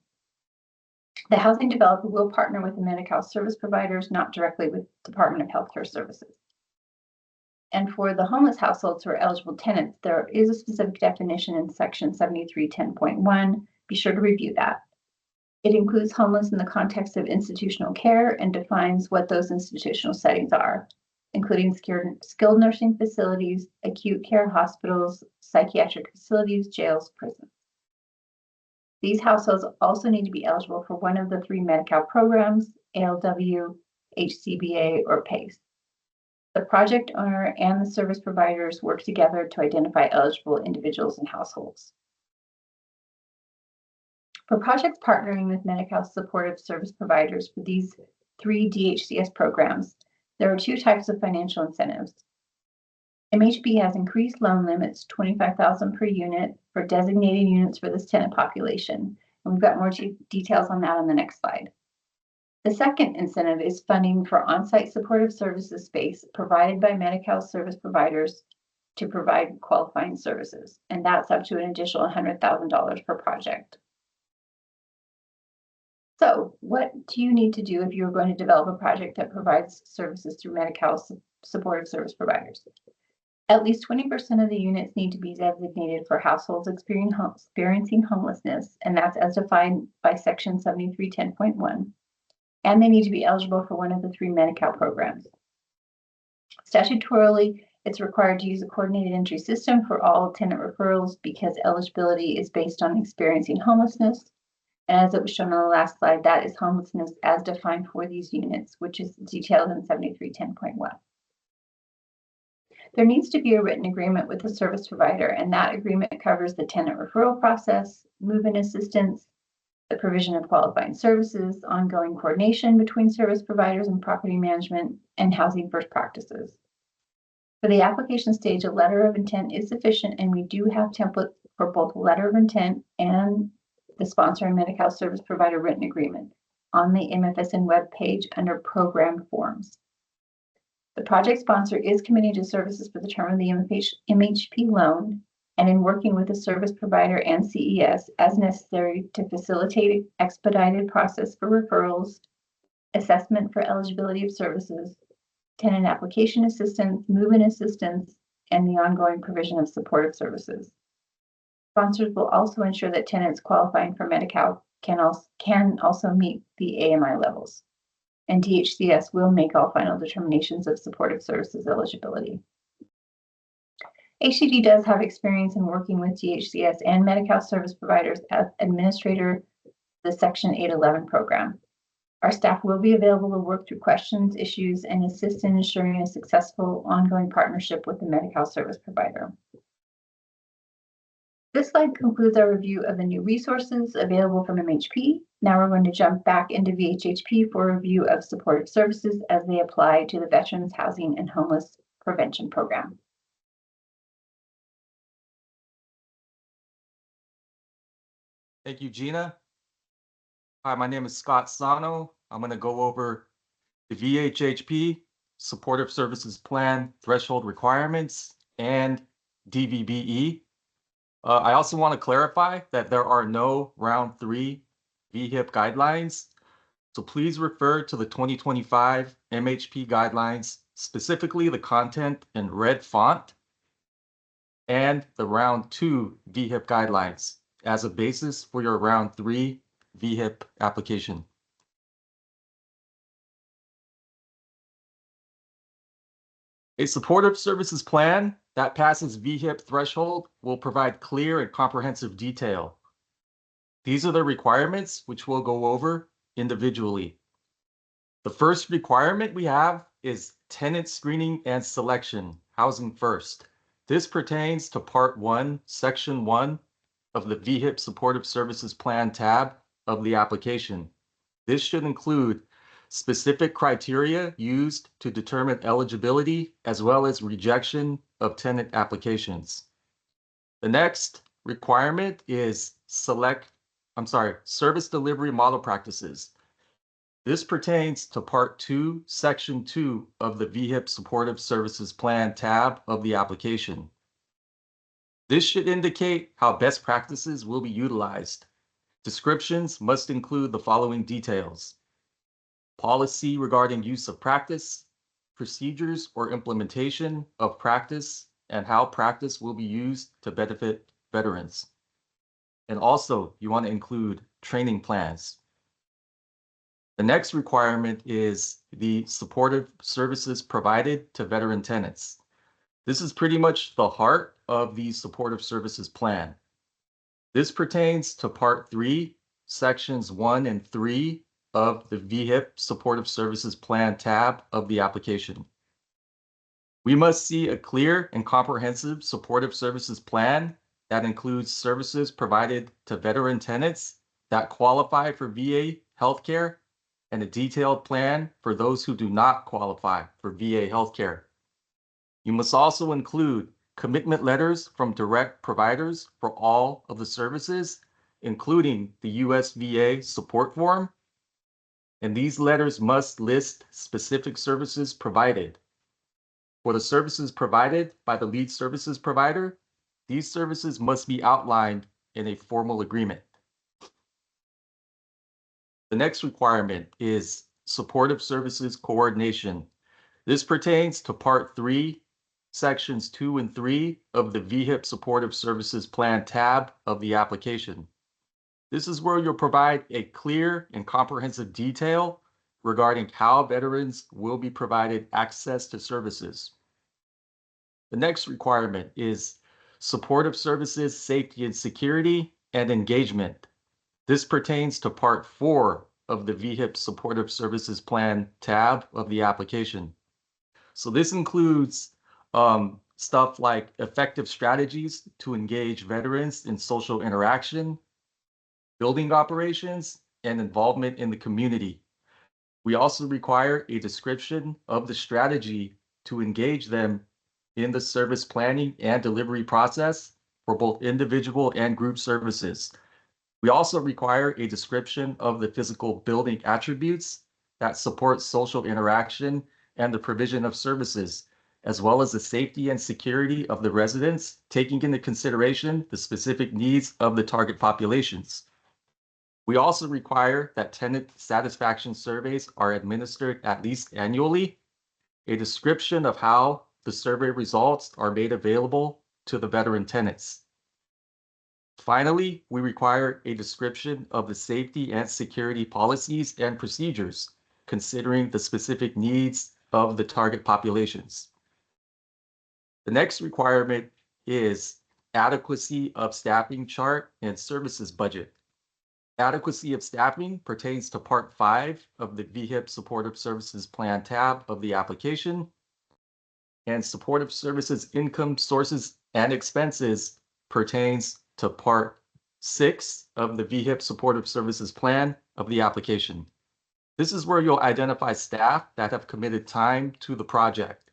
The housing developer will partner with the Medi-Cal service providers, not directly with Department of Healthcare Services. And for the homeless households who are eligible tenants, there is a specific definition in section 7310.1. Be sure to review that. It includes homeless in the context of institutional care and defines what those institutional settings are, including skilled nursing facilities, acute care hospitals, psychiatric facilities, jails, prisons. These households also need to be eligible for one of the 3 Medi-Cal programs, ALW, HCBA, or PACE. The project owner and the service providers work together to identify eligible individuals and households. For projects partnering with Medi-Cal supportive service providers for these 3 DHCS programs, there are 2 types of financial incentives. MHP has increased loan limits $25,000 per unit for designated units for this tenant population, and we've got more details on that on the next slide. The second incentive is funding for on-site supportive services space provided by Medi-Cal service providers to provide qualifying services, and that's up to an additional $100,000 per project. So what do you need to do if you're going to develop a project that provides services through Medi-Cal supportive service providers? At least 20% of the units need to be designated for households experiencing homelessness, and that's as defined by section 7310.1. And they need to be eligible for one of the 3 Medi-Cal programs. Statutorily, it's required to use a coordinated entry system for all tenant referrals because eligibility is based on experiencing homelessness. And as it was shown on the last slide, that is homelessness as defined for these units, which is detailed in 7310.1. There needs to be a written agreement with the service provider, and that agreement covers the tenant referral process, move-in assistance, the provision of qualifying services, ongoing coordination between service providers and property management, and housing first practices. For the application stage, a letter of intent is sufficient, and we do have templates for both letter of intent and the sponsor and Medi-Cal service provider written agreement on the MFSN web page under program forms. The project sponsor is committing to services for the term of the MHP loan, and in working with the service provider and CES as necessary to facilitate expedited process for referrals, assessment for eligibility of services, tenant application assistance, move-in assistance, and the ongoing provision of supportive services. Sponsors will also ensure that tenants qualifying for Medi-Cal can also meet the AMI levels. And DHCS will make all final determinations of supportive services eligibility. HCD does have experience in working with DHCS and Medi-Cal service providers as administrator of the Section 811 program. Our staff will be available to work through questions, issues, and assist in ensuring a successful ongoing partnership with the Medi-Cal service provider. This slide concludes our review of the new resources available from MHP. Now we're going to jump back into VHHP for a review of supportive services as they apply to the Veterans Housing and Homeless Prevention Program. Thank you, Gina. Hi, my name is Scott Sano. I'm going to go over the VHHP Supportive Services Plan Threshold Requirements and DVBE. I also want to clarify that there are no Round 3 VHIP guidelines. So please refer to the 2025 MHP guidelines, specifically the content in red font, and the Round 2 VHIP guidelines as a basis for your Round 3 VHIP application. A supportive services plan that passes VHIP threshold will provide clear and comprehensive detail. These are the requirements which we'll go over individually. The first requirement we have is tenant screening and selection, housing first. This pertains to Part 1, Section 1 of the VHIP Supportive Services Plan tab of the application. This should include specific criteria used to determine eligibility as well as rejection of tenant applications. The next requirement is service delivery model practices. This pertains to Part 2, Section 2 of the VHIP Supportive Services Plan tab of the application. This should indicate how best practices will be utilized. Descriptions must include the following details: policy regarding use of practice, procedures or implementation of practice, and how practice will be used to benefit veterans. And also, you want to include training plans. The next requirement is the supportive services provided to veteran tenants. This is pretty much the heart of the supportive services plan. This pertains to Part 3, Sections 1 and 3 of the VHIP Supportive Services Plan tab of the application. We must see a clear and comprehensive supportive services plan that includes services provided to veteran tenants that qualify for VA healthcare and a detailed plan for those who do not qualify for VA healthcare. You must also include commitment letters from direct providers for all of the services, including the US VA support form. And these letters must list specific services provided. For the services provided by the lead services provider, these services must be outlined in a formal agreement. The next requirement is supportive services coordination. This pertains to Part 3, Sections 2 and 3 of the VHIP Supportive Services Plan tab of the application. This is where you'll provide a clear and comprehensive detail regarding how veterans will be provided access to services. The next requirement is supportive services, safety and security, and engagement. This pertains to Part 4 of the VHIP Supportive Services Plan tab of the application. So this includes stuff like effective strategies to engage veterans in social interaction, building operations, and involvement in the community. We also require a description of the strategy to engage them in the service planning and delivery process for both individual and group services. We also require a description of the physical building attributes that support social interaction and the provision of services, as well as the safety and security of the residents, taking into consideration the specific needs of the target populations. We also require that tenant satisfaction surveys are administered at least annually, a description of how the survey results are made available to the veteran tenants. Finally, we require a description of the safety and security policies and procedures, considering the specific needs of the target populations. The next requirement is adequacy of staffing chart and services budget. Adequacy of staffing pertains to Part 5 of the VHIP Supportive Services Plan tab of the application, and supportive services income sources and expenses pertains to Part 6 of the VHIP Supportive Services Plan of the application. This is where you'll identify staff that have committed time to the project,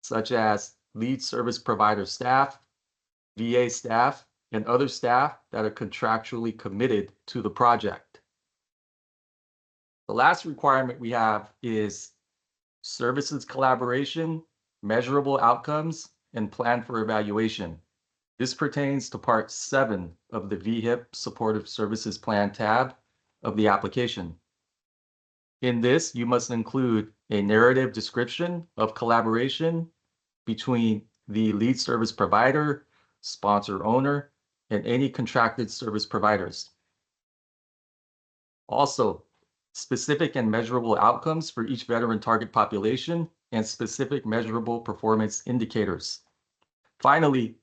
such as lead service provider staff, VA staff, and other staff that are contractually committed to the project. The last requirement we have is services collaboration, measurable outcomes, and plan for evaluation. This pertains to Part 7 of the VHIP Supportive Services Plan tab of the application. In this, you must include a narrative description of collaboration between the lead service provider, sponsor owner, and any contracted service providers. Also, specific and measurable outcomes for each veteran target population and specific measurable performance indicators. Finally,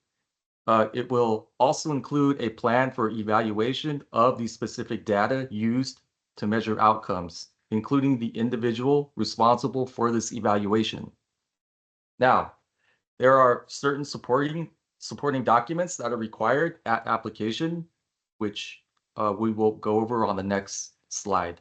it will also include a plan for evaluation of the specific data used to measure outcomes, including the individual responsible for this evaluation. Now, there are certain supporting documents that are required at application, which we will go over on the next slide.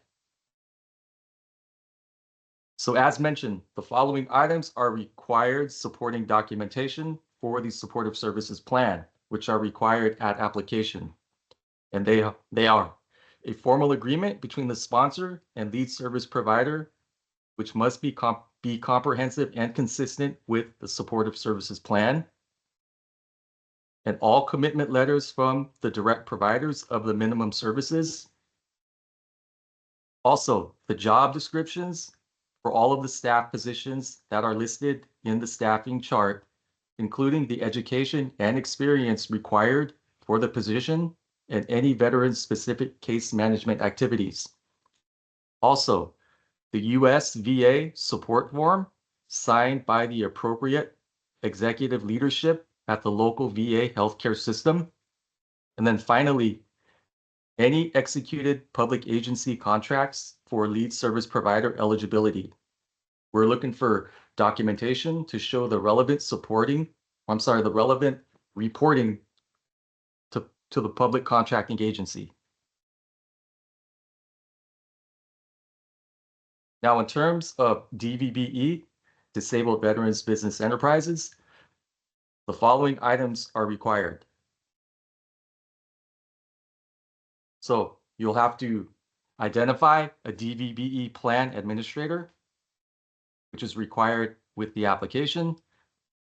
So as mentioned, the following items are required supporting documentation for the supportive services plan, which are required at application. And they are a formal agreement between the sponsor and lead service provider, which must be comprehensive and consistent with the supportive services plan, and all commitment letters from the direct providers of the minimum services. Also, the job descriptions for all of the staff positions that are listed in the staffing chart, including the education and experience required for the position and any veteran-specific case management activities. Also, the US VA support form signed by the appropriate executive leadership at the local VA healthcare system. And then finally, any executed public agency contracts for lead service provider eligibility. We're looking for documentation to show the relevant reporting to the public contracting agency. Now, in terms of DVBE, Disabled Veterans Business Enterprises, the following items are required. So you'll have to identify a DVBE plan administrator, which is required with the application.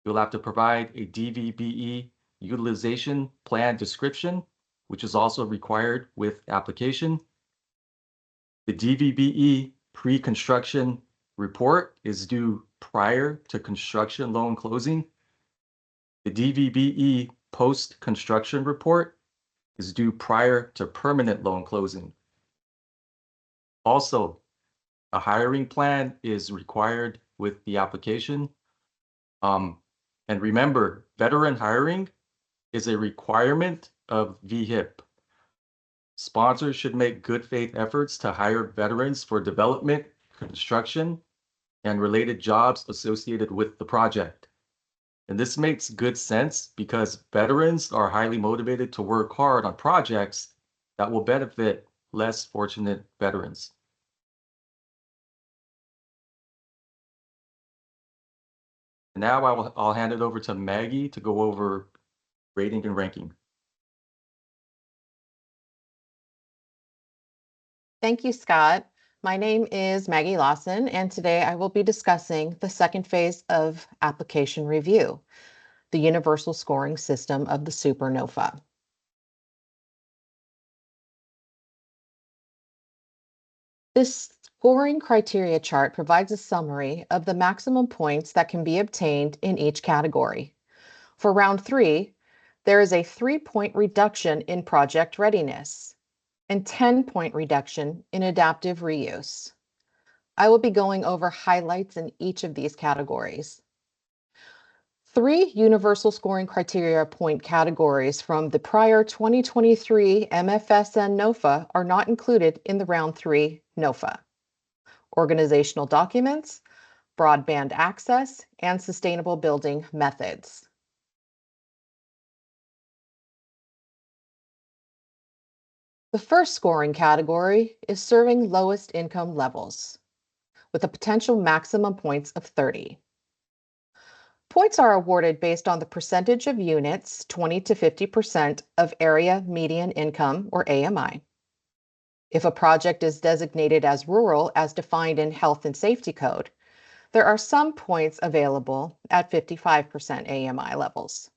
You'll have to provide a DVBE utilization plan description, which is also required with application. The DVBE pre-construction report is due prior to construction loan closing. The DVBE post-construction report is due prior to permanent loan closing. Also, a hiring plan is required with the application. And remember, veteran hiring is a requirement of VHIP. Sponsors should make good faith efforts to hire veterans for development, construction, and related jobs associated with the project. And this makes good sense because veterans are highly motivated to work hard on projects that will benefit less fortunate veterans. Now I'll hand it over to Maggie to go over rating and ranking. Thank you, Scott. My name is Maggie Lawson, and today I will be discussing the second phase of application review, the universal scoring system of the Super NOFA. This scoring criteria chart provides a summary of the maximum points that can be obtained in each category. For round 3, there is a 3-point reduction in project readiness and 10-point reduction in adaptive reuse. I will be going over highlights in each of these categories. 3 universal scoring criteria point categories from the prior 2023 MFSN NOFA are not included in the Round 3 NOFA. Organizational documents, broadband access, and sustainable building methods. The first scoring category is serving lowest income levels, with a potential maximum points of 30. Points are awarded based on the percentage of units, 20 to 50% of area median income, or AMI. If a project is designated as rural as defined in Health and Safety Code, there are some points available at 55% AMI levels.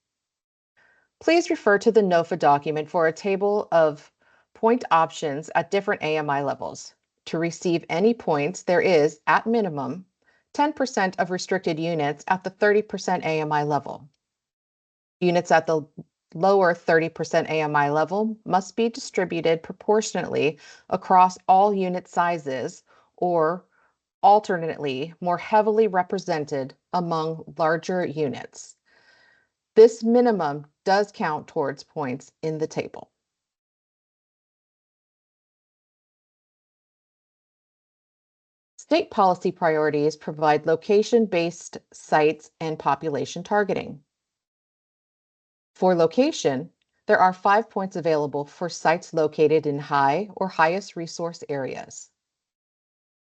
Please refer to the NOFA document for a table of point options at different AMI levels. To receive any points, there is, at minimum, 10% of restricted units at the 30% AMI level. Units at the lower 30% AMI level must be distributed proportionately across all unit sizes, or alternately more heavily represented among larger units. This minimum does count towards points in the table. State policy priorities provide location-based sites and population targeting. For location, there are 5 points available for sites located in high or highest resource areas.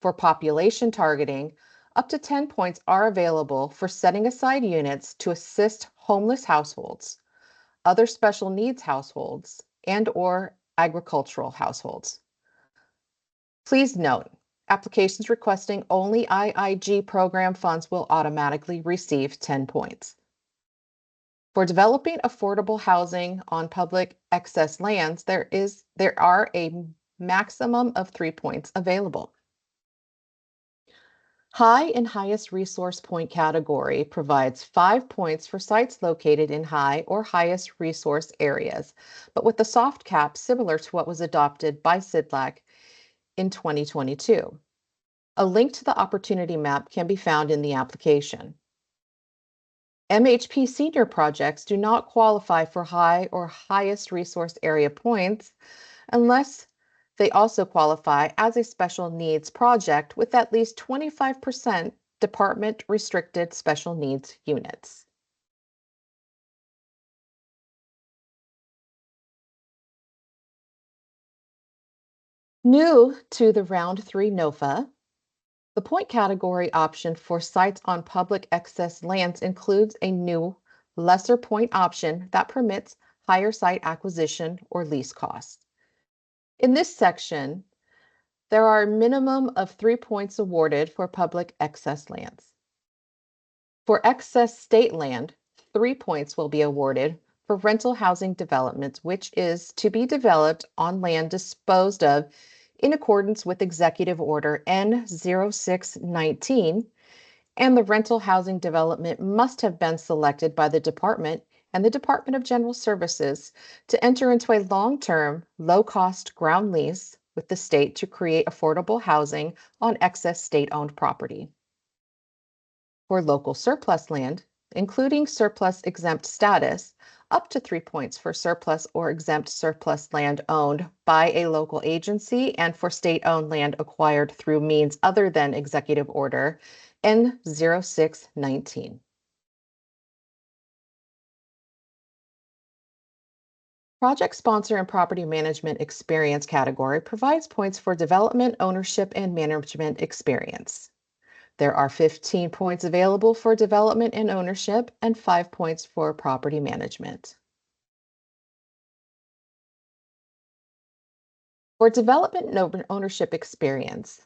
For population targeting, up to 10 points are available for setting aside units to assist homeless households, other special needs households, and/or agricultural households. Please note, applications requesting only IIG program funds will automatically receive 10 points. For developing affordable housing on public access lands, there are a maximum of 3 points available. High and highest resource point category provides 5 points for sites located in high or highest resource areas, but with a soft cap similar to what was adopted by CIDLAC in 2022. A link to the opportunity map can be found in the application. MHP senior projects do not qualify for high or highest resource area points unless they also qualify as a special needs project with at least 25% department restricted special needs units. New to the Round 3 NOFA, the point category option for sites on public access lands includes a new lesser point option that permits higher site acquisition or lease costs. In this section, there are a minimum of 3 points awarded for public excess lands. For excess state land, 3 points will be awarded for rental housing developments, which is to be developed on land disposed of in accordance with Executive Order N0619, and the rental housing development must have been selected by the department and the Department of General Services to enter into a long-term, low-cost ground lease with the state to create affordable housing on excess state-owned property. For local surplus land, including surplus exempt status, up to 3 points for surplus or exempt surplus land owned by a local agency and for state-owned land acquired through means other than Executive Order N0619. Project sponsor and property management experience category provides points for development, ownership, and management experience. There are 15 points available for development and ownership and 5 points for property management. For development and ownership experience,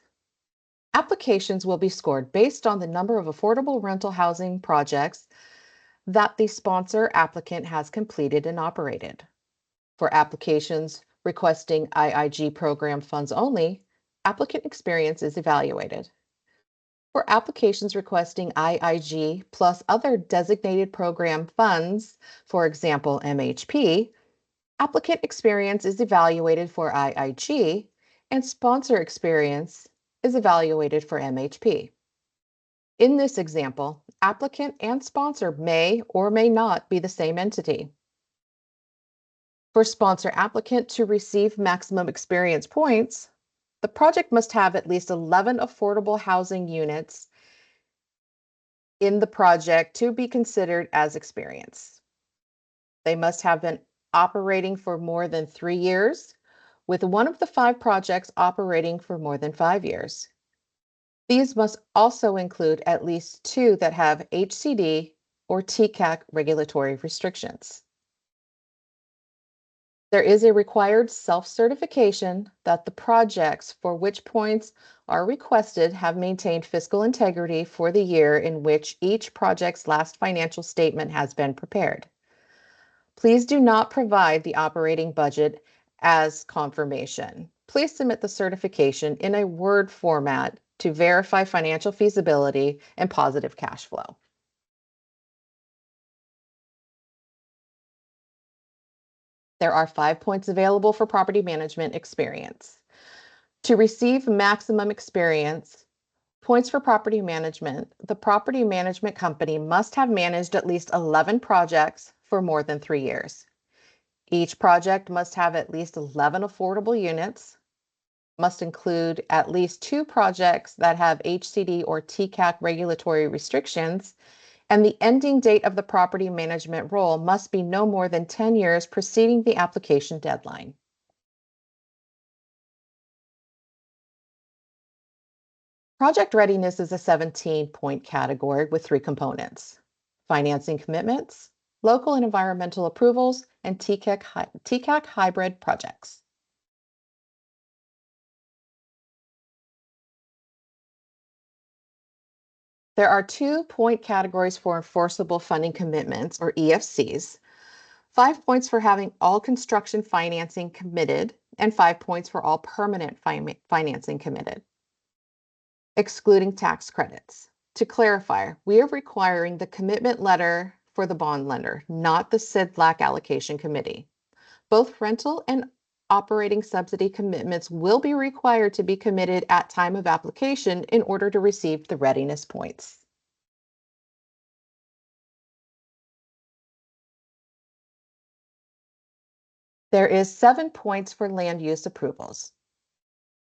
applications will be scored based on the number of affordable rental housing projects that the sponsor applicant has completed and operated. For applications requesting IIG program funds only, applicant experience is evaluated. For applications requesting IIG plus other designated program funds, for example, MHP, applicant experience is evaluated for IIG and sponsor experience is evaluated for MHP. In this example, applicant and sponsor may or may not be the same entity. For sponsor applicant to receive maximum experience points, the project must have at least 11 affordable housing units in the project to be considered as experience. They must have been operating for more than 3 years, with one of the 5 projects operating for more than 5 years. These must also include at least 2 that have HCD or TCAC regulatory restrictions. There is a required self-certification that the projects for which points are requested have maintained fiscal integrity for the year in which each project's last financial statement has been prepared. Please do not provide the operating budget as confirmation. Please submit the certification in a Word format to verify financial feasibility and positive cash flow. There are 5 points available for property management experience. To receive maximum experience, points for property management, the property management company must have managed at least 11 projects for more than 3 years. Each project must have at least 11 affordable units, must include at least 2 projects that have HCD or TCAC regulatory restrictions, and the ending date of the property management role must be no more than 10 years preceding the application deadline. Project readiness is a 17-point category with 3 components: financing commitments, local and environmental approvals, and TCAC hybrid projects. There are 2-point categories for enforceable funding commitments, or EFCs, 5 points for having all construction financing committed, and 5 points for all permanent financing committed, excluding tax credits. To clarify, we are requiring the commitment letter for the bond lender, not the CIDLAC allocation committee. Both rental and operating subsidy commitments will be required to be committed at time of application in order to receive the readiness points. There is 7 points for land use approvals.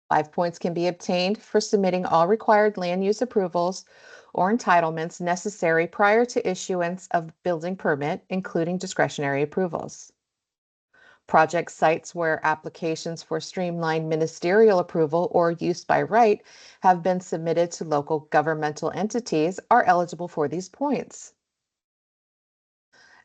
5 points can be obtained for submitting all required land use approvals or entitlements necessary prior to issuance of building permit, including discretionary approvals. Project sites where applications for streamlined ministerial approval or use by right have been submitted to local governmental entities are eligible for these points.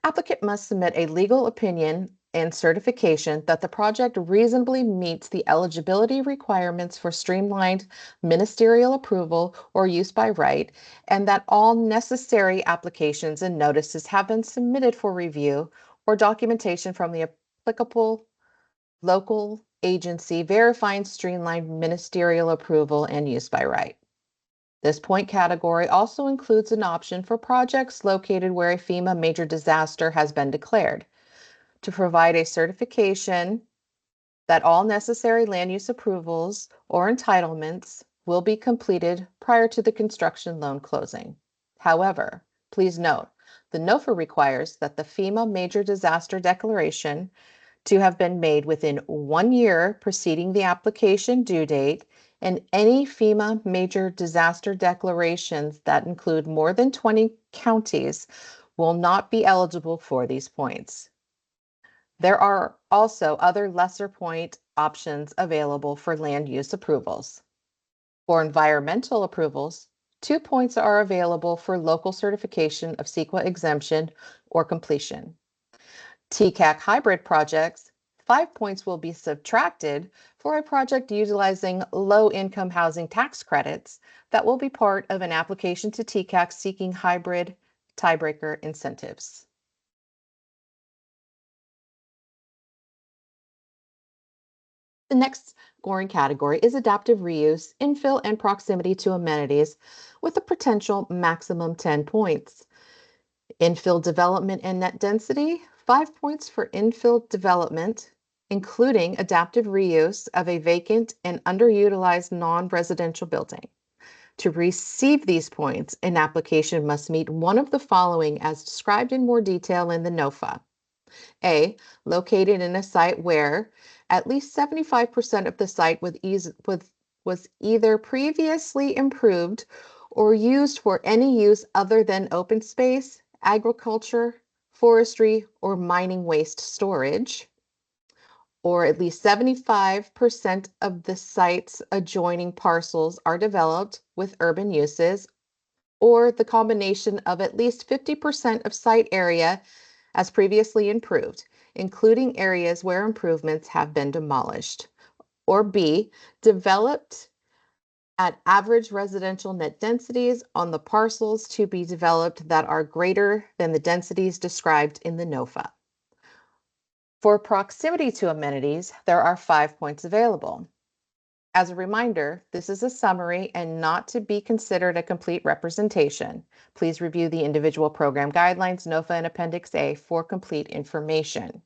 Applicant must submit a legal opinion and certification that the project reasonably meets the eligibility requirements for streamlined ministerial approval or use by right, and that all necessary applications and notices have been submitted for review or documentation from the applicable local agency verifying streamlined ministerial approval and use by right. This point category also includes an option for projects located where a FEMA major disaster has been declared, to provide a certification that all necessary land use approvals or entitlements will be completed prior to the construction loan closing. However, please note, the NOFA requires that the FEMA major disaster declaration to have been made within 1 year preceding the application due date, and any FEMA major disaster declarations that include more than 20 counties will not be eligible for these points. There are also other lesser point options available for land use approvals. For environmental approvals, 2 points are available for local certification of CEQA exemption or completion. TCAC hybrid projects, 5 points will be subtracted for a project utilizing low-income housing tax credits that will be part of an application to TCAC seeking hybrid tiebreaker incentives. The next scoring category is adaptive reuse, infill, and proximity to amenities with a potential maximum 10 points. Infill development and net density, 5 points for infill development, including adaptive reuse of a vacant and underutilized non-residential building. To receive these points, an application must meet one of the following as described in more detail in the NOFA. A, located in a site where at least 75% of the site was either previously improved or used for any use other than open space, agriculture, forestry, or mining waste storage, or at least 75% of the site's adjoining parcels are developed with urban uses, or the combination of at least 50% of site area as previously improved, including areas where improvements have been demolished. Or B, developed at average residential net densities on the parcels to be developed that are greater than the densities described in the NOFA. For proximity to amenities, there are 5 points available. As a reminder, this is a summary and not to be considered a complete representation. Please review the individual program guidelines, NOFA, and Appendix A for complete information.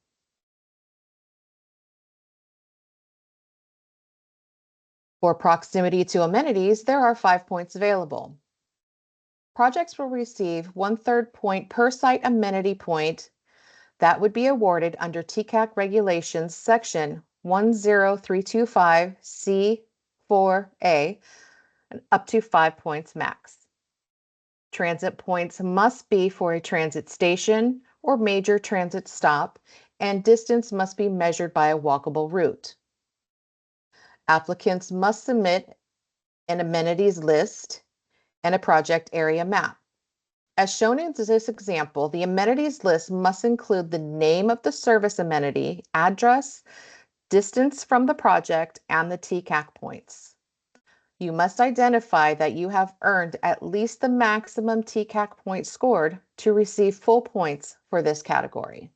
For proximity to amenities, there are 5 points available. Projects will receive 1/3 point per site amenity point that would be awarded under TCAC Regulations Section 10325C4A, up to 5 points max. Transit points must be for a transit station or major transit stop, and distance must be measured by a walkable route. Applicants must submit an amenities list and a project area map. As shown in this example, the amenities list must include the name of the service amenity, address, distance from the project, and the TCAC points. You must identify that you have earned at least the maximum TCAC points scored to receive full points for this category.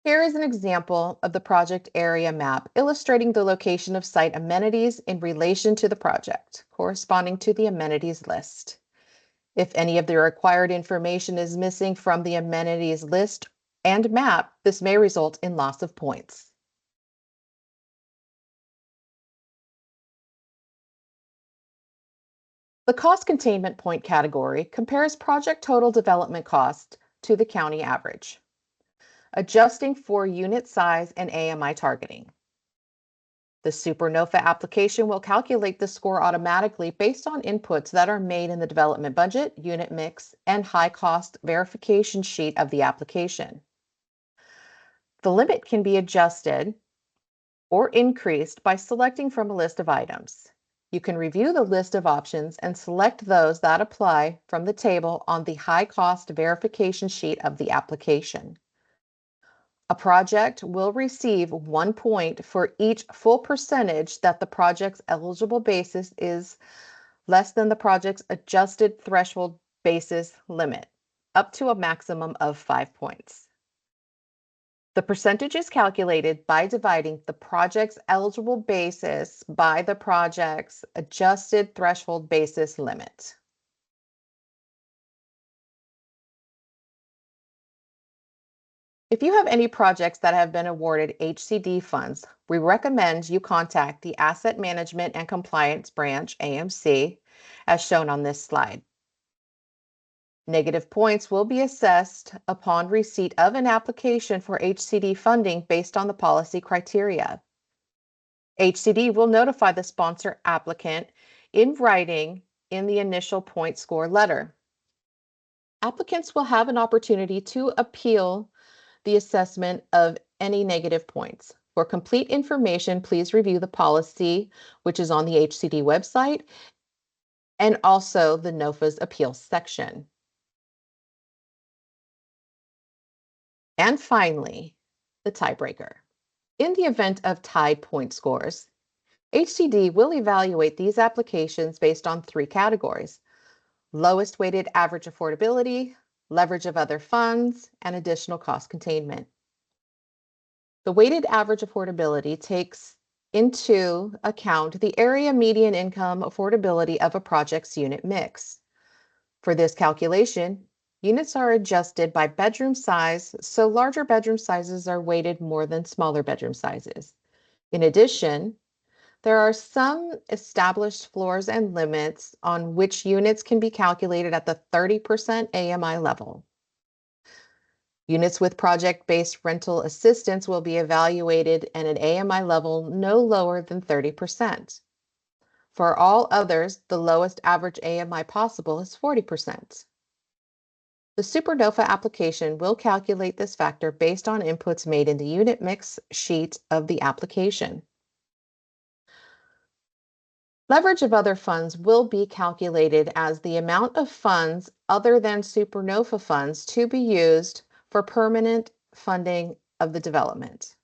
Here is an example of the project area map illustrating the location of site amenities in relation to the project, corresponding to the amenities list. If any of the required information is missing from the amenities list and map, this may result in loss of points. The cost containment point category compares project total development cost to the county average, adjusting for unit size and AMI targeting. The SuperNOFA application will calculate the score automatically based on inputs that are made in the development budget, unit mix, and high cost verification sheet of the application. The limit can be adjusted or increased by selecting from a list of items. You can review the list of options and select those that apply from the table on the high cost verification sheet of the application. A project will receive 1 point for each full percentage that the project's eligible basis is less than the project's adjusted threshold basis limit, up to a maximum of 5 points. The percentage is calculated by dividing the project's eligible basis by the project's adjusted threshold basis limit. If you have any projects that have been awarded HCD funds, we recommend you contact the Asset Management and Compliance Branch, AMC, as shown on this slide. Negative points will be assessed upon receipt of an application for HCD funding based on the policy criteria. HCD will notify the sponsor applicant in writing in the initial point score letter. Applicants will have an opportunity to appeal the assessment of any negative points. For complete information, please review the policy, which is on the HCD website, and also the NOFA's appeals section. And finally, the tiebreaker. In the event of tied point scores, HCD will evaluate these applications based on 3 categories: lowest weighted average affordability, leverage of other funds, and additional cost containment. The weighted average affordability takes into account the area median income affordability of a project's unit mix. For this calculation, units are adjusted by bedroom size, so larger bedroom sizes are weighted more than smaller bedroom sizes. In addition, there are some established floors and limits on which units can be calculated at the 30% AMI level. Units with project-based rental assistance will be evaluated at an AMI level no lower than 30%. For all others, the lowest average AMI possible is 40%. The SuperNOFA application will calculate this factor based on inputs made in the unit mix sheet of the application. Leverage of other funds will be calculated as the amount of funds other than SuperNOFA funds to be used for permanent funding of the development.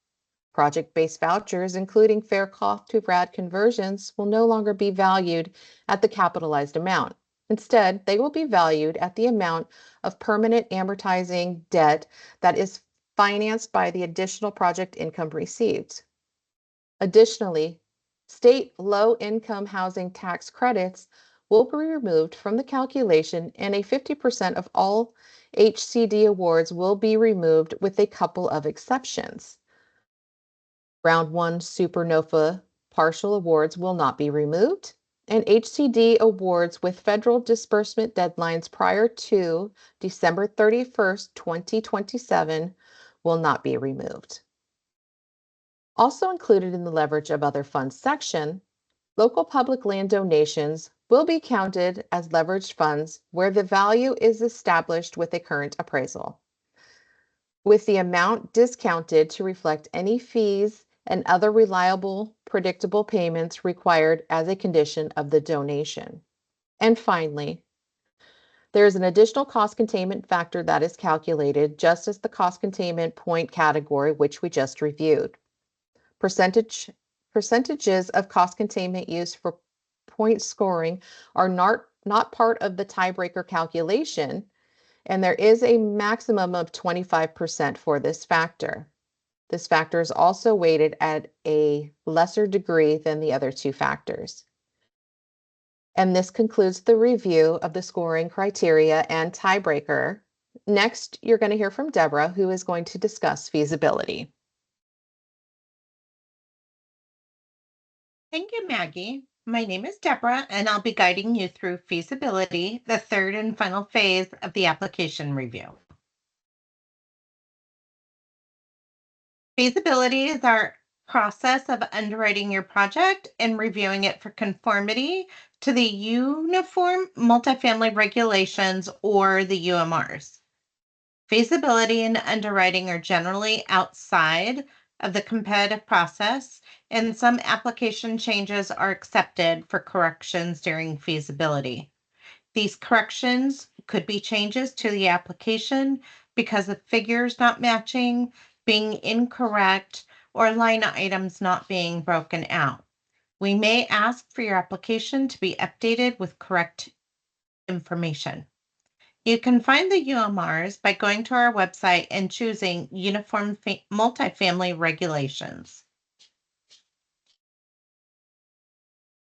Project-based vouchers, including fair cost to RAD conversions, will no longer be valued at the capitalized amount. Instead, they will be valued at the amount of permanent amortizing debt that is financed by the additional project income received. Additionally, state low-income housing tax credits will be removed from the calculation, and 50% of all HCD awards will be removed with a couple of exceptions. Round 1 SuperNOFA partial awards will not be removed, and HCD awards with federal disbursement deadlines prior to December 31st, 2027 will not be removed. Also included in the leverage of other funds section, local public land donations will be counted as leveraged funds where the value is established with a current appraisal, with the amount discounted to reflect any fees and other reliable, predictable payments required as a condition of the donation. And finally, there is an additional cost containment factor that is calculated just as the cost containment point category, which we just reviewed. Percentages of cost containment used for point scoring are not part of the tiebreaker calculation, and there is a maximum of 25% for this factor. This factor is also weighted at a lesser degree than the other two factors. And this concludes the review of the scoring criteria and tiebreaker. Next, you're going to hear from Deborah, who is going to discuss feasibility. Thank you, Maggie. My name is Deborah, and I'll be guiding you through feasibility, the third and final phase of the application review. Feasibility is our process of underwriting your project and reviewing it for conformity to the Uniform Multifamily Regulations, or the UMRs. Feasibility and underwriting are generally outside of the competitive process, and some application changes are accepted for corrections during feasibility. These corrections could be changes to the application because of figures not matching, being incorrect, or line items not being broken out. We may ask for your application to be updated with correct information. You can find the UMRs by going to our website and choosing Uniform Multifamily Regulations.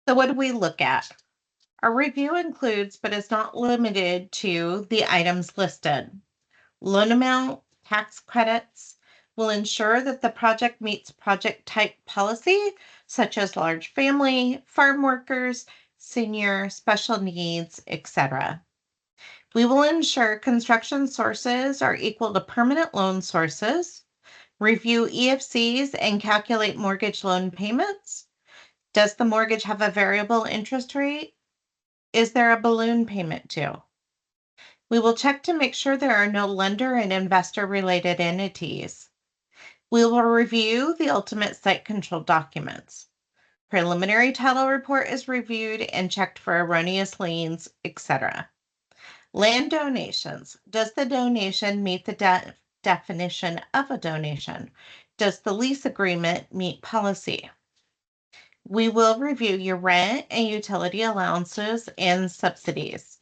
So what do we look at? Our review includes, but is not limited to, the items listed. Loan amount, tax credits will ensure that the project meets project type policy, such as large family, farm workers, senior, special needs, etc. We will ensure construction sources are equal to permanent loan sources, review EFCs and calculate mortgage loan payments. Does the mortgage have a variable interest rate? Is there a balloon payment due? We will check to make sure there are no lender and investor related entities. We will review the ultimate site control documents. Preliminary title report is reviewed and checked for erroneous liens, etc. Land donations. Does the donation meet the definition of a donation? Does the lease agreement meet policy? We will review your rent and utility allowances and subsidies.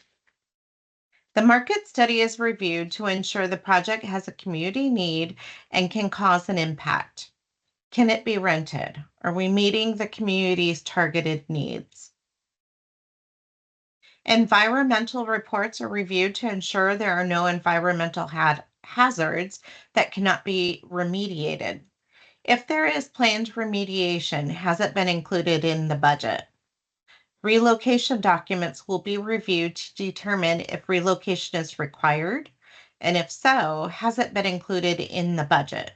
The market study is reviewed to ensure the project has a community need and can cause an impact. Can it be rented? Are we meeting the community's targeted needs? Environmental reports are reviewed to ensure there are no environmental hazards that cannot be remediated. If there is planned remediation, has it been included in the budget? Relocation documents will be reviewed to determine if relocation is required, and if so, has it been included in the budget?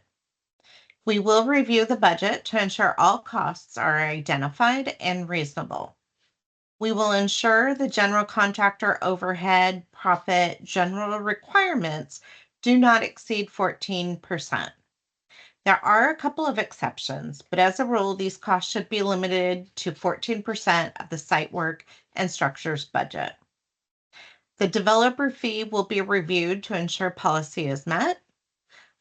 We will review the budget to ensure all costs are identified and reasonable. We will ensure the general contractor overhead, profit, general requirements do not exceed 14%. There are a couple of exceptions, but as a rule, these costs should be limited to 14% of the site work and structures budget. The developer fee will be reviewed to ensure policy is met.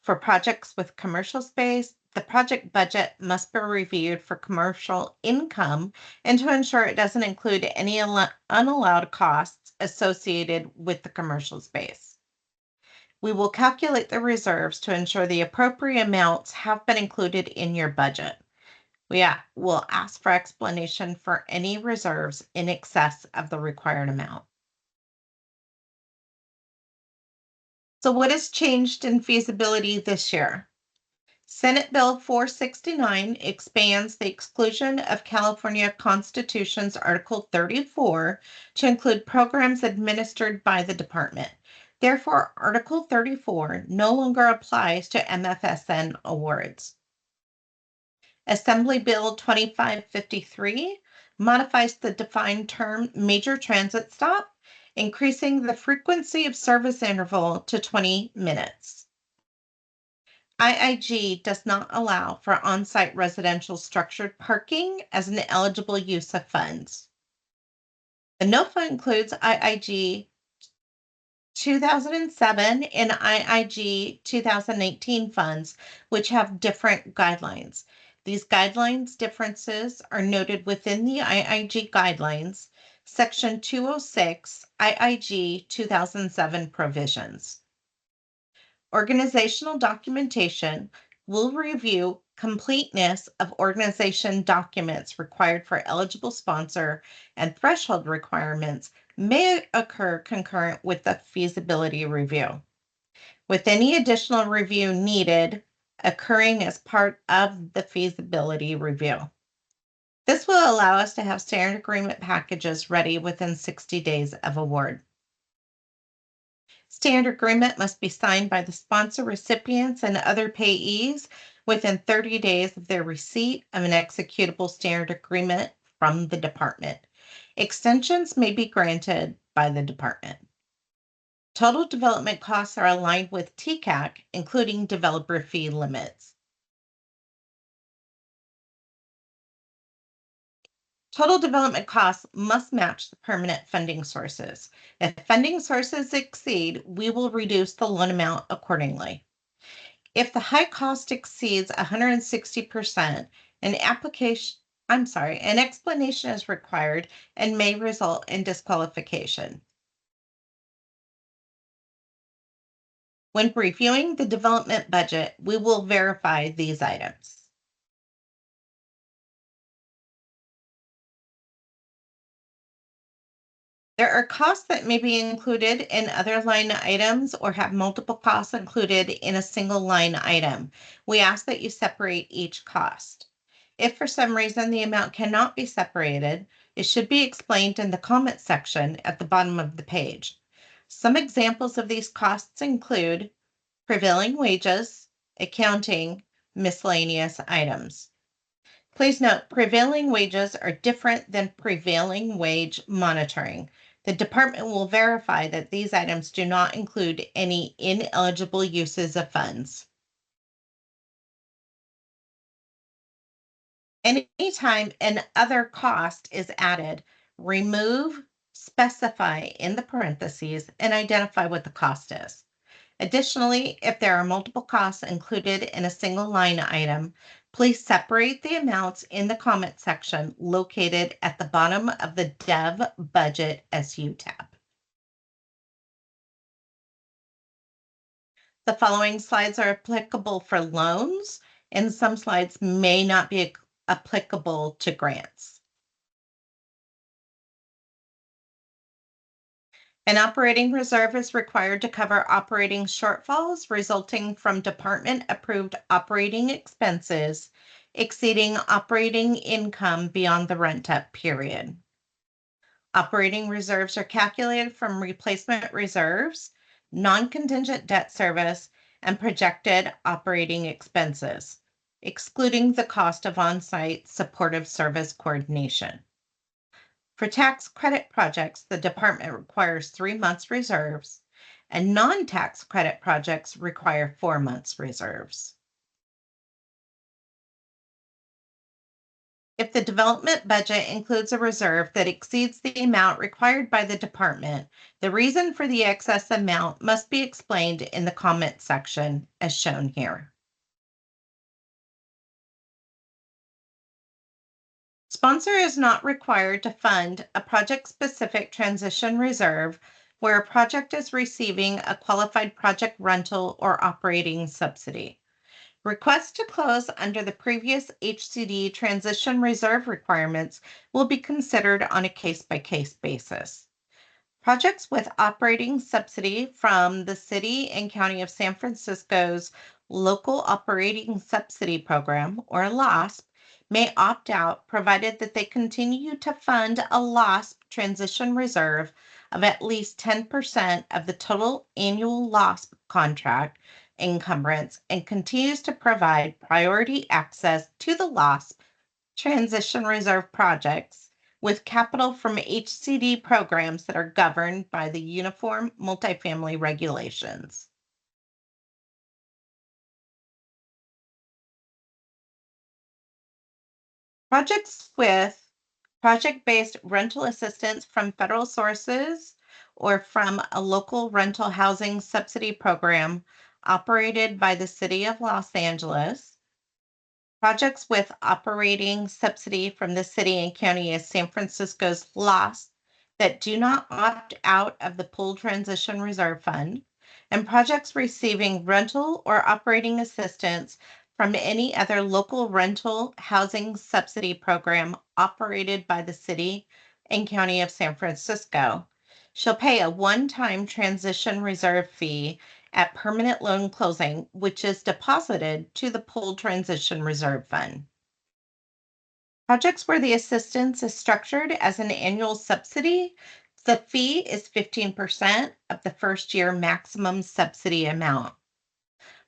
For projects with commercial space, the project budget must be reviewed for commercial income and to ensure it doesn't include any unallowed costs associated with the commercial space. We will calculate the reserves to ensure the appropriate amounts have been included in your budget. We will ask for explanation for any reserves in excess of the required amount. So what has changed in feasibility this year? Senate Bill 469 expands the exclusion of California Constitution's Article 34 to include programs administered by the department. Therefore, Article 34 no longer applies to MFSN awards. Assembly Bill 2553 modifies the defined term major transit stop, increasing the frequency of service interval to 20 minutes. IIG does not allow for on-site residential structured parking as an eligible use of funds. The NOFA includes IIG 2007 and IIG 2018 funds, which have different guidelines. These guidelines differences are noted within the IIG guidelines, Section 206, IIG 2007 provisions. Organizational documentation will review completeness of organization documents required for eligible sponsor, and threshold requirements may occur concurrent with the feasibility review, with any additional review needed occurring as part of the feasibility review. This will allow us to have standard agreement packages ready within 60 days of award. Standard agreement must be signed by the sponsor, recipients, and other payees within 30 days of their receipt of an executable standard agreement from the department. Extensions may be granted by the department. Total development costs are aligned with TCAC, including developer fee limits. Total development costs must match the permanent funding sources. If funding sources exceed, we will reduce the loan amount accordingly. If the high cost exceeds 160%, an explanation is required and may result in disqualification. When reviewing the development budget, we will verify these items. There are costs that may be included in other line items or have multiple costs included in a single line item. We ask that you separate each cost. If for some reason the amount cannot be separated, it should be explained in the comment section at the bottom of the page. Some examples of these costs include prevailing wages, accounting, miscellaneous items. Please note, prevailing wages are different than prevailing wage monitoring. The department will verify that these items do not include any ineligible uses of funds. Anytime an other cost is added, remove, specify in the parentheses, and identify what the cost is. Additionally, if there are multiple costs included in a single line item, please separate the amounts in the comment section located at the bottom of the Dev Budget SU tab. The following slides are applicable for loans and some slides may not be applicable to grants. An operating reserve is required to cover operating shortfalls resulting from department-approved operating expenses exceeding operating income beyond the rent-up period. Operating reserves are calculated from replacement reserves, non-contingent debt service, and projected operating expenses, excluding the cost of on-site supportive service coordination. For tax credit projects, the department requires 3 months reserves, and non-tax credit projects require 4 months reserves. If the development budget includes a reserve that exceeds the amount required by the department, the reason for the excess amount must be explained in the comment section as shown here. Sponsor is not required to fund a project-specific transition reserve where a project is receiving a qualified project rental or operating subsidy. Requests to close under the previous HCD transition reserve requirements will be considered on a case-by-case basis. Projects with operating subsidy from the City and County of San Francisco's Local Operating Subsidy Program, or LOSP, may opt out provided that they continue to fund a LOSP transition reserve of at least 10% of the total annual LOSP contract encumbrance and continues to provide priority access to the LOSP transition reserve projects with capital from HCD programs that are governed by the Uniform Multifamily Regulations. Projects with project-based rental assistance from federal sources or from a local rental housing subsidy program operated by the City of Los Angeles. Projects with operating subsidy from the City and County of San Francisco's LOST that do not opt out of the Pool Transition Reserve Fund, and projects receiving rental or operating assistance from any other local rental housing subsidy program operated by the City and County of San Francisco shall pay a one-time transition reserve fee at permanent loan closing, which is deposited to the Pool Transition Reserve Fund. Projects where the assistance is structured as an annual subsidy, the fee is 15% of the first year maximum subsidy amount.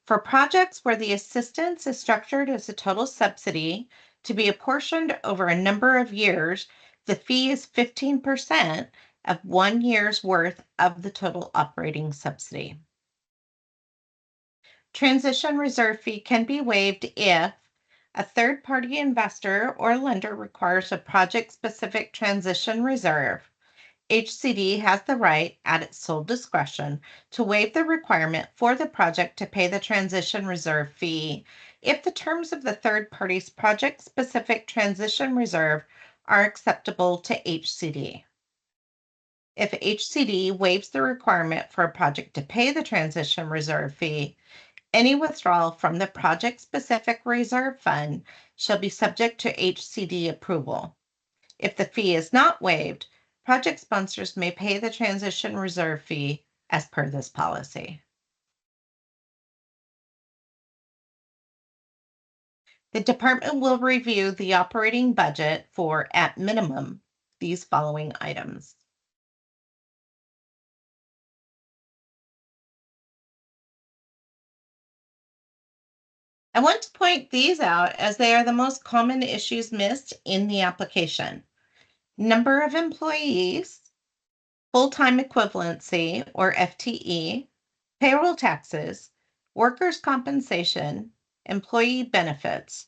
For projects where the assistance is structured as a total subsidy to be apportioned over a number of years, the fee is 15% of 1 year's worth of the total operating subsidy. Transition reserve fee can be waived if a third-party investor or lender requires a project-specific transition reserve. HCD has the right, at its sole discretion, to waive the requirement for the project to pay the transition reserve fee if the terms of the third party's project-specific transition reserve are acceptable to HCD. If HCD waives the requirement for a project to pay the transition reserve fee, any withdrawal from the project-specific reserve fund shall be subject to HCD approval. If the fee is not waived, project sponsors may pay the transition reserve fee as per this policy. The department will review the operating budget for, at minimum, these following items. I want to point these out as they are the most common issues missed in the application. Number of employees, full-time equivalency or FTE, payroll taxes, workers' compensation, employee benefits.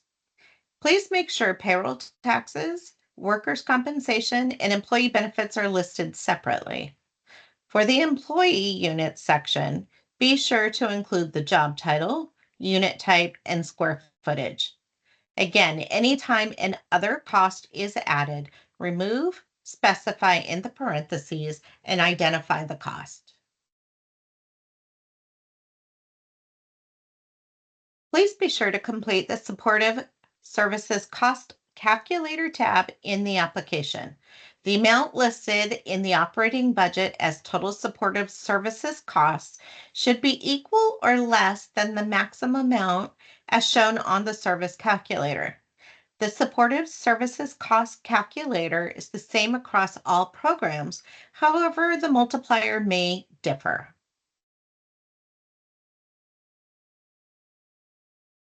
Please make sure payroll taxes, workers' compensation, and employee benefits are listed separately. For the employee unit section, be sure to include the job title, unit type, and square footage. Again, anytime an other cost is added, remove, specify in the parentheses, and identify the cost. Please be sure to complete the Supportive Services Cost Calculator tab in the application. The amount listed in the operating budget as total supportive services costs should be equal or less than the maximum amount as shown on the service calculator. The Supportive Services Cost Calculator is the same across all programs. However, the multiplier may differ.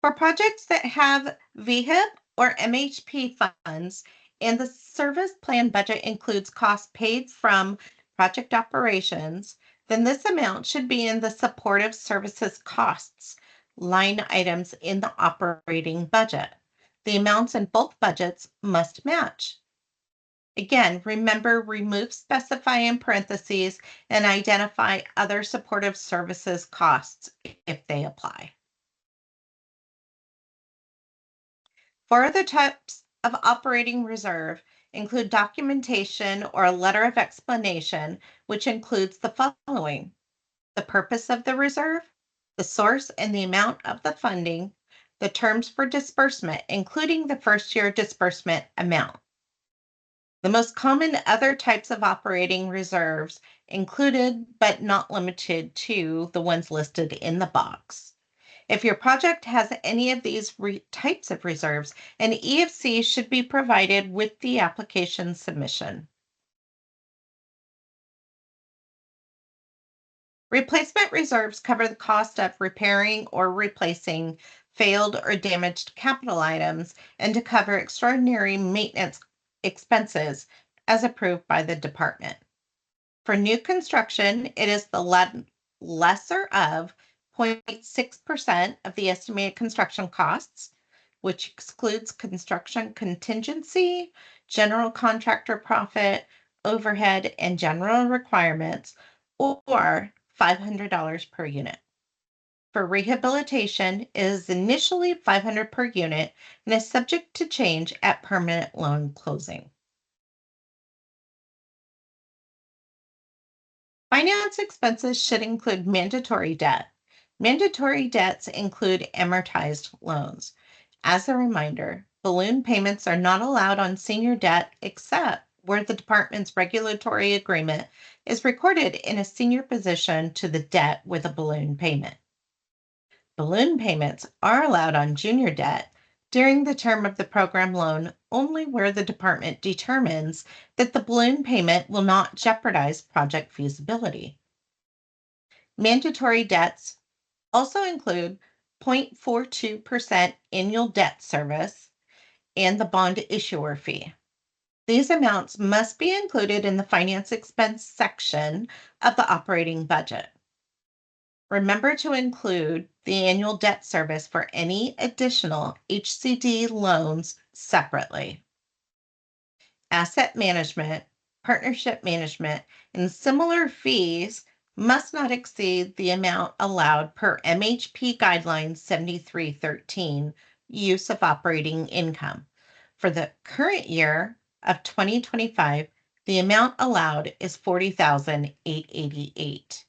For projects that have VHIP or MHP funds and the service plan budget includes costs paid from project operations, then this amount should be in the supportive services costs line items in the operating budget. The amounts in both budgets must match. Again, remember, remove specify in parentheses and identify other supportive services costs if they apply. For other types of operating reserve include documentation or a letter of explanation, which includes the following: the purpose of the reserve, the source and the amount of the funding, the terms for disbursement, including the first year disbursement amount. The most common other types of operating reserves included, but not limited to, the ones listed in the box. If your project has any of these types of reserves, an EFC should be provided with the application submission. Replacement reserves cover the cost of repairing or replacing failed or damaged capital items and to cover extraordinary maintenance expenses as approved by the department. For new construction, it is the lesser of 0.6% of the estimated construction costs, which excludes construction contingency, general contractor profit, overhead, and general requirements, or $500 per unit. For rehabilitation, it is initially $500 per unit and is subject to change at permanent loan closing. Finance expenses should include mandatory debt. Mandatory debts include amortized loans. As a reminder, balloon payments are not allowed on senior debt except where the department's regulatory agreement is recorded in a senior position to the debt with a balloon payment. Balloon payments are allowed on junior debt during the term of the program loan only where the department determines that the balloon payment will not jeopardize project feasibility. Mandatory debts also include 0.42% annual debt service and the bond issuer fee. These amounts must be included in the finance expense section of the operating budget. Remember to include the annual debt service for any additional HCD loans separately. Asset management, partnership management, and similar fees must not exceed the amount allowed per MHP Guidelines 7313, use of operating income. For the current year of 2025, the amount allowed is $40,888.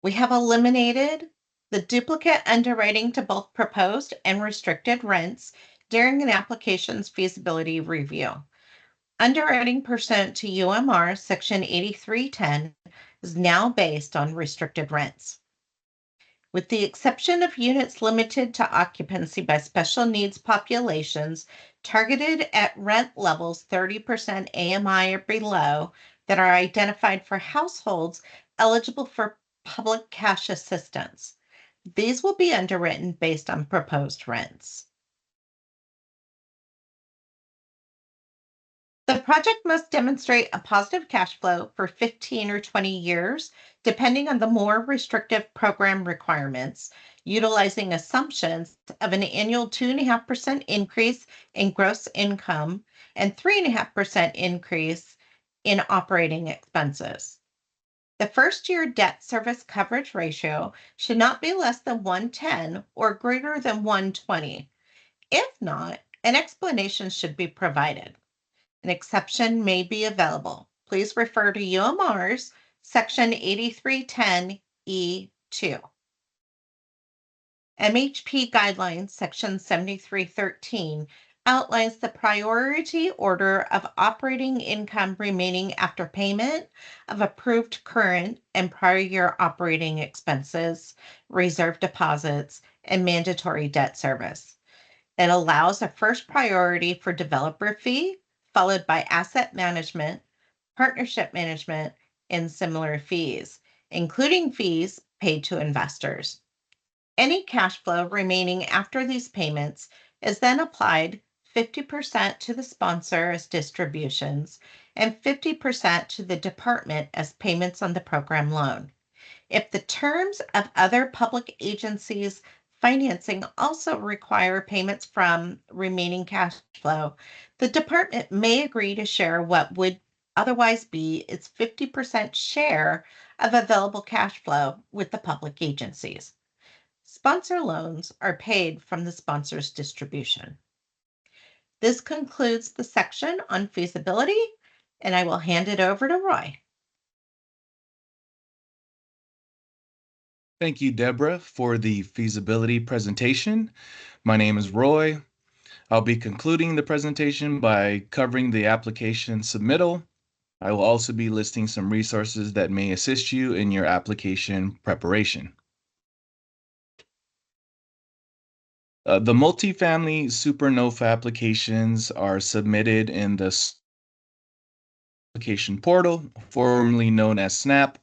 We have eliminated the duplicate underwriting to both proposed and restricted rents during an application's feasibility review. Underwriting pursuant to UMR Section 8310 is now based on restricted rents. With the exception of units limited to occupancy by special needs populations targeted at rent levels 30% AMI or below that are identified for households eligible for public cash assistance. These will be underwritten based on proposed rents. The project must demonstrate a positive cash flow for 15 or 20 years, depending on the more restrictive program requirements, utilizing assumptions of an annual 2.5% increase in gross income and 3.5% increase in operating expenses. The first year debt service coverage ratio should not be less than 110 or greater than 120. If not, an explanation should be provided. An exception may be available. Please refer to UMR's Section 8310 E2. MHP Guidelines, Section 7313, outlines the priority order of operating income remaining after payment of approved current and prior year operating expenses, reserve deposits, and mandatory debt service. It allows a first priority for developer fee, followed by asset management, partnership management, and similar fees, including fees paid to investors. Any cash flow remaining after these payments is then applied 50% to the sponsor as distributions and 50% to the department as payments on the program loan. If the terms of other public agencies' financing also require payments from remaining cash flow, the department may agree to share what would otherwise be its 50% share of available cash flow with the public agencies. Sponsor loans are paid from the sponsor's distribution. This concludes the section on feasibility, and I will hand it over to Roy. Thank you, Deborah, for the feasibility presentation. My name is Roy. I'll be concluding the presentation by covering the application submittal. I will also be listing some resources that may assist you in your application preparation. The multifamily SuperNOFA applications are submitted in the application portal, formerly known as SNAP,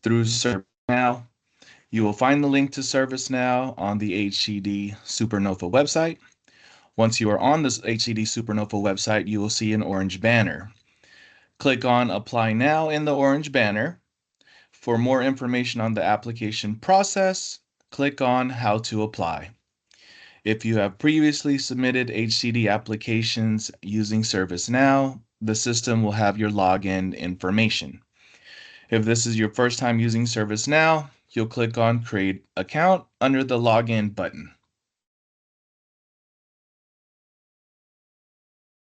through ServiceNow. You will find the link to ServiceNow on the HCD SuperNOFA website. Once you are on this HCD SuperNOFA website, you will see an orange banner. Click on Apply Now in the orange banner. For more information on the application process, click on How to Apply. If you have previously submitted HCD applications using ServiceNow, the system will have your login information. If this is your first time using ServiceNow, you'll click on Create Account under the Login button.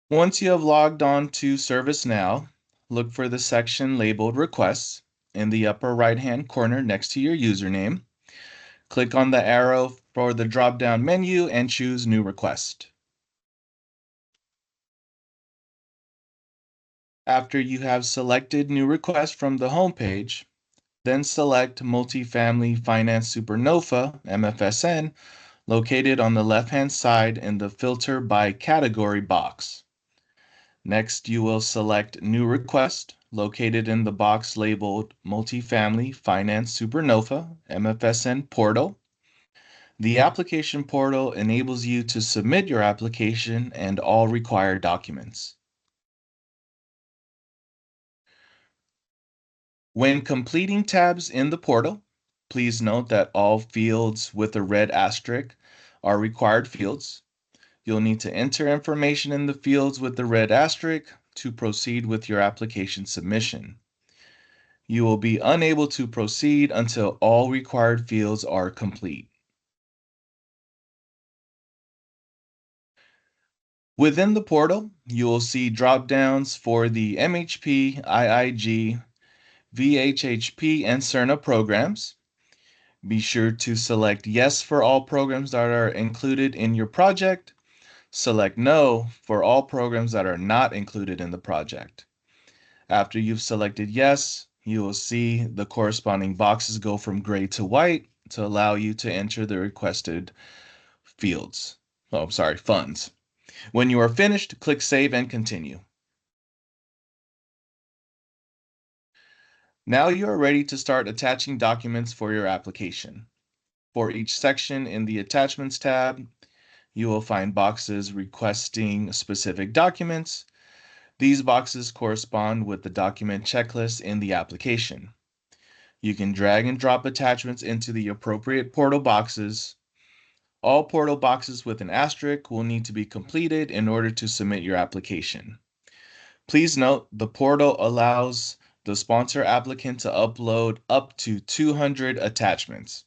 Once you have logged on to ServiceNow, look for the section labeled Requests in the upper right-hand corner next to your username. Click on the arrow for the drop-down menu and choose New Request. After you have selected New Request from the home page, then select Multifamily Finance SuperNOFA, MFSN, located on the left-hand side in the Filter by Category box. Next, you will select New Request, located in the box labeled Multifamily Finance SuperNOFA, MFSN Portal. The application portal enables you to submit your application and all required documents. When completing tabs in the portal, please note that all fields with a red asterisk are required fields. You'll need to enter information in the fields with the red asterisk to proceed with your application submission. You will be unable to proceed until all required fields are complete. Within the portal, you will see drop-downs for the MHP, IIG, VHHP, and CERNA programs. Be sure to select Yes for all programs that are included in your project. Select No for all programs that are not included in the project. After you've selected Yes, you will see the corresponding boxes go from gray to white to allow you to enter the requested fields. Funds. When you are finished, click Save and Continue. Now you are ready to start attaching documents for your application. For each section in the Attachments tab, you will find boxes requesting specific documents. These boxes correspond with the document checklist in the application. You can drag and drop attachments into the appropriate portal boxes. All portal boxes with an asterisk will need to be completed in order to submit your application. Please note, the portal allows the sponsor applicant to upload up to 200 attachments.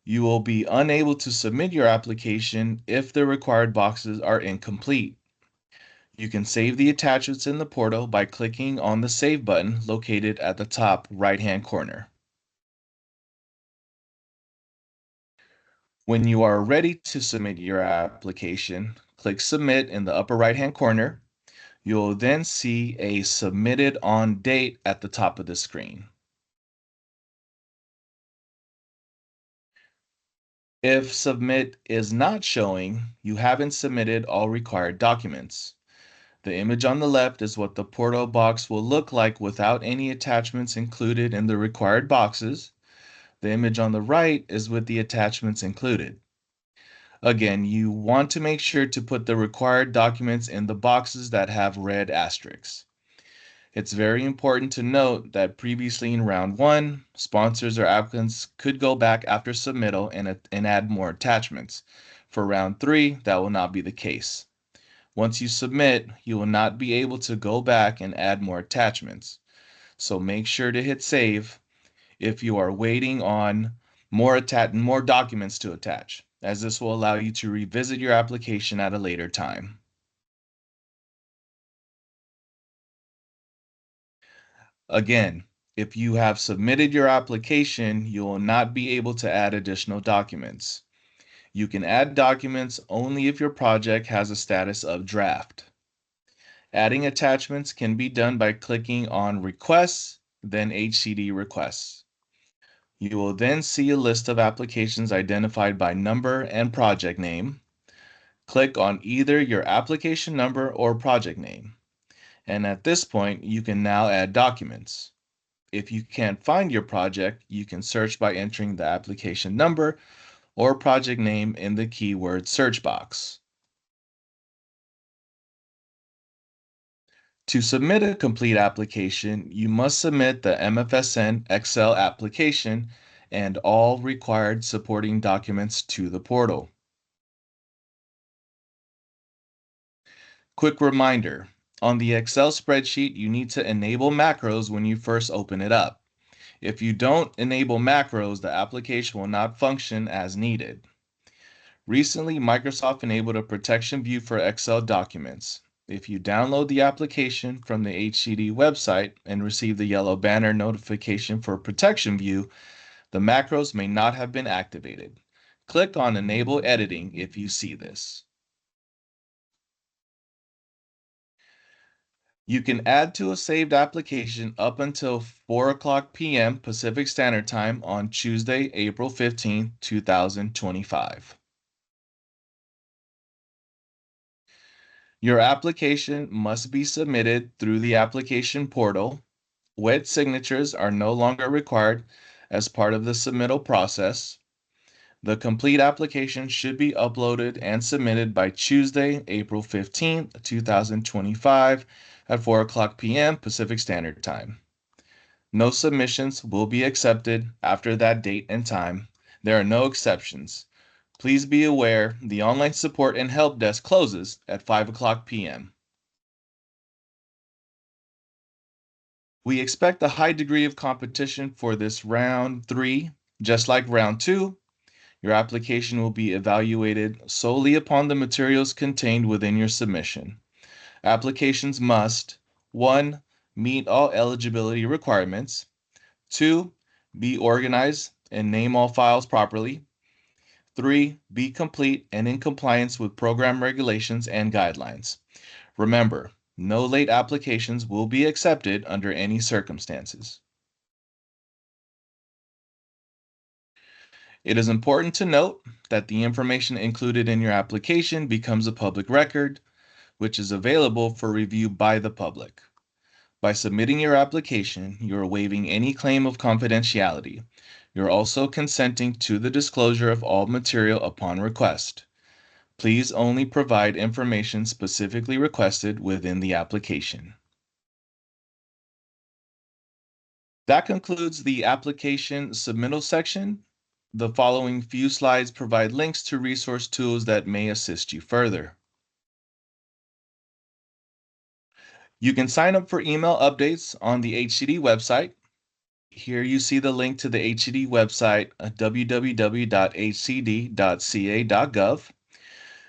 You will be unable to submit your application if the required boxes are incomplete. You can save the attachments in the portal by clicking on the Save button located at the top right-hand corner. When you are ready to submit your application, click Submit in the upper right-hand corner. You will then see a Submitted on Date at the top of the screen. If Submit is not showing, you haven't submitted all required documents. The image on the left is what the portal box will look like without any attachments included in the required boxes. The image on the right is with the attachments included. Again, you want to make sure to put the required documents in the boxes that have red asterisks. It's very important to note that previously in round 1, sponsors or applicants could go back after submittal and add more attachments. For round 3, that will not be the case. Once you submit, you will not be able to go back and add more attachments. So make sure to hit save if you are waiting on more documents to attach, as this will allow you to revisit your application at a later time. Again, if you have submitted your application, you will not be able to add additional documents. You can add documents only if your project has a status of draft. Adding attachments can be done by clicking on Requests, then HCD Requests. You will then see a list of applications identified by number and project name. Click on either your application number or project name. And at this point, you can now add documents. If you can't find your project, you can search by entering the application number or project name in the keyword search box. To submit a complete application, you must submit the MFSN Excel application and all required supporting documents to the portal. Quick reminder, on the Excel spreadsheet, you need to enable macros when you first open it up. If you don't enable macros, the application will not function as needed. Recently, Microsoft enabled a protection view for Excel documents. If you download the application from the HCD website and receive the yellow banner notification for protection view, the macros may not have been activated. Click on Enable Editing if you see this. You can add to a saved application up until 4:00 p.m. Pacific Standard Time on Tuesday, April 15, 2025. Your application must be submitted through the application portal. Wet signatures are no longer required as part of the submittal process. The complete application should be uploaded and submitted by Tuesday, April 15th, 2025 at 4:00 p.m. Pacific Standard Time. No submissions will be accepted after that date and time. There are no exceptions. Please be aware the online support and help desk closes at 5:00 p.m. We expect a high degree of competition for this round 3. Just like round 2, your application will be evaluated solely upon the materials contained within your submission. Applications must 1. Meet all eligibility requirements. 2. Be organized and name all files properly. 3. Be complete and in compliance with program regulations and guidelines. Remember, no late applications will be accepted under any circumstances. It is important to note that the information included in your application becomes a public record, which is available for review by the public. By submitting your application, you are waiving any claim of confidentiality. You're also consenting to the disclosure of all material upon request. Please only provide information specifically requested within the application. That concludes the application submittal section. The following few slides provide links to resource tools that may assist you further. You can sign up for email updates on the HCD website. Here you see the link to the HCD website at www.hcd.ca.gov.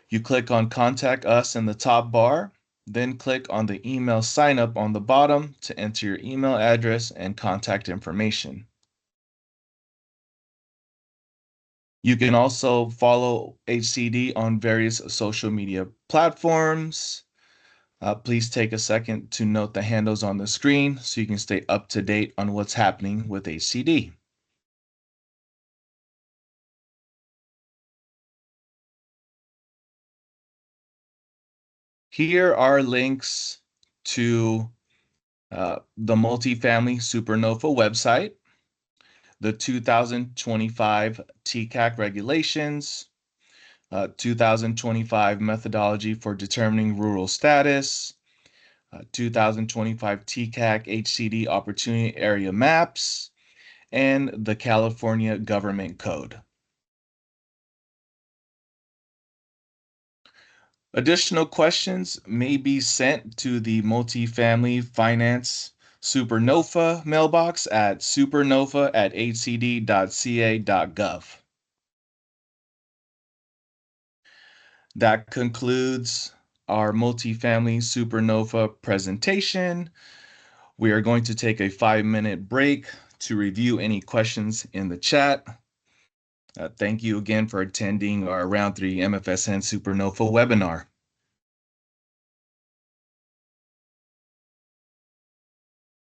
You click on Contact Us in the top bar, then click on the email sign up on the bottom to enter your email address and contact information. You can also follow HCD on various social media platforms. Please take a second to note the handles on the screen so you can stay up to date on what's happening with HCD. Here are links to the multifamily supernova website, the 2025 TCAC regulations, 2025 methodology for determining rural status, 2025 TCAC HCD opportunity area maps, and the California Government Code. Additional questions may be sent to the Multifamily Finance SuperNOFA mailbox at supernova@hcd.ca.gov. That concludes our Multifamily SuperNOFA presentation. We are going to take a 5-minute break to review any questions in the chat. Thank you again for attending our Round 3 MFSN SuperNOFA webinar.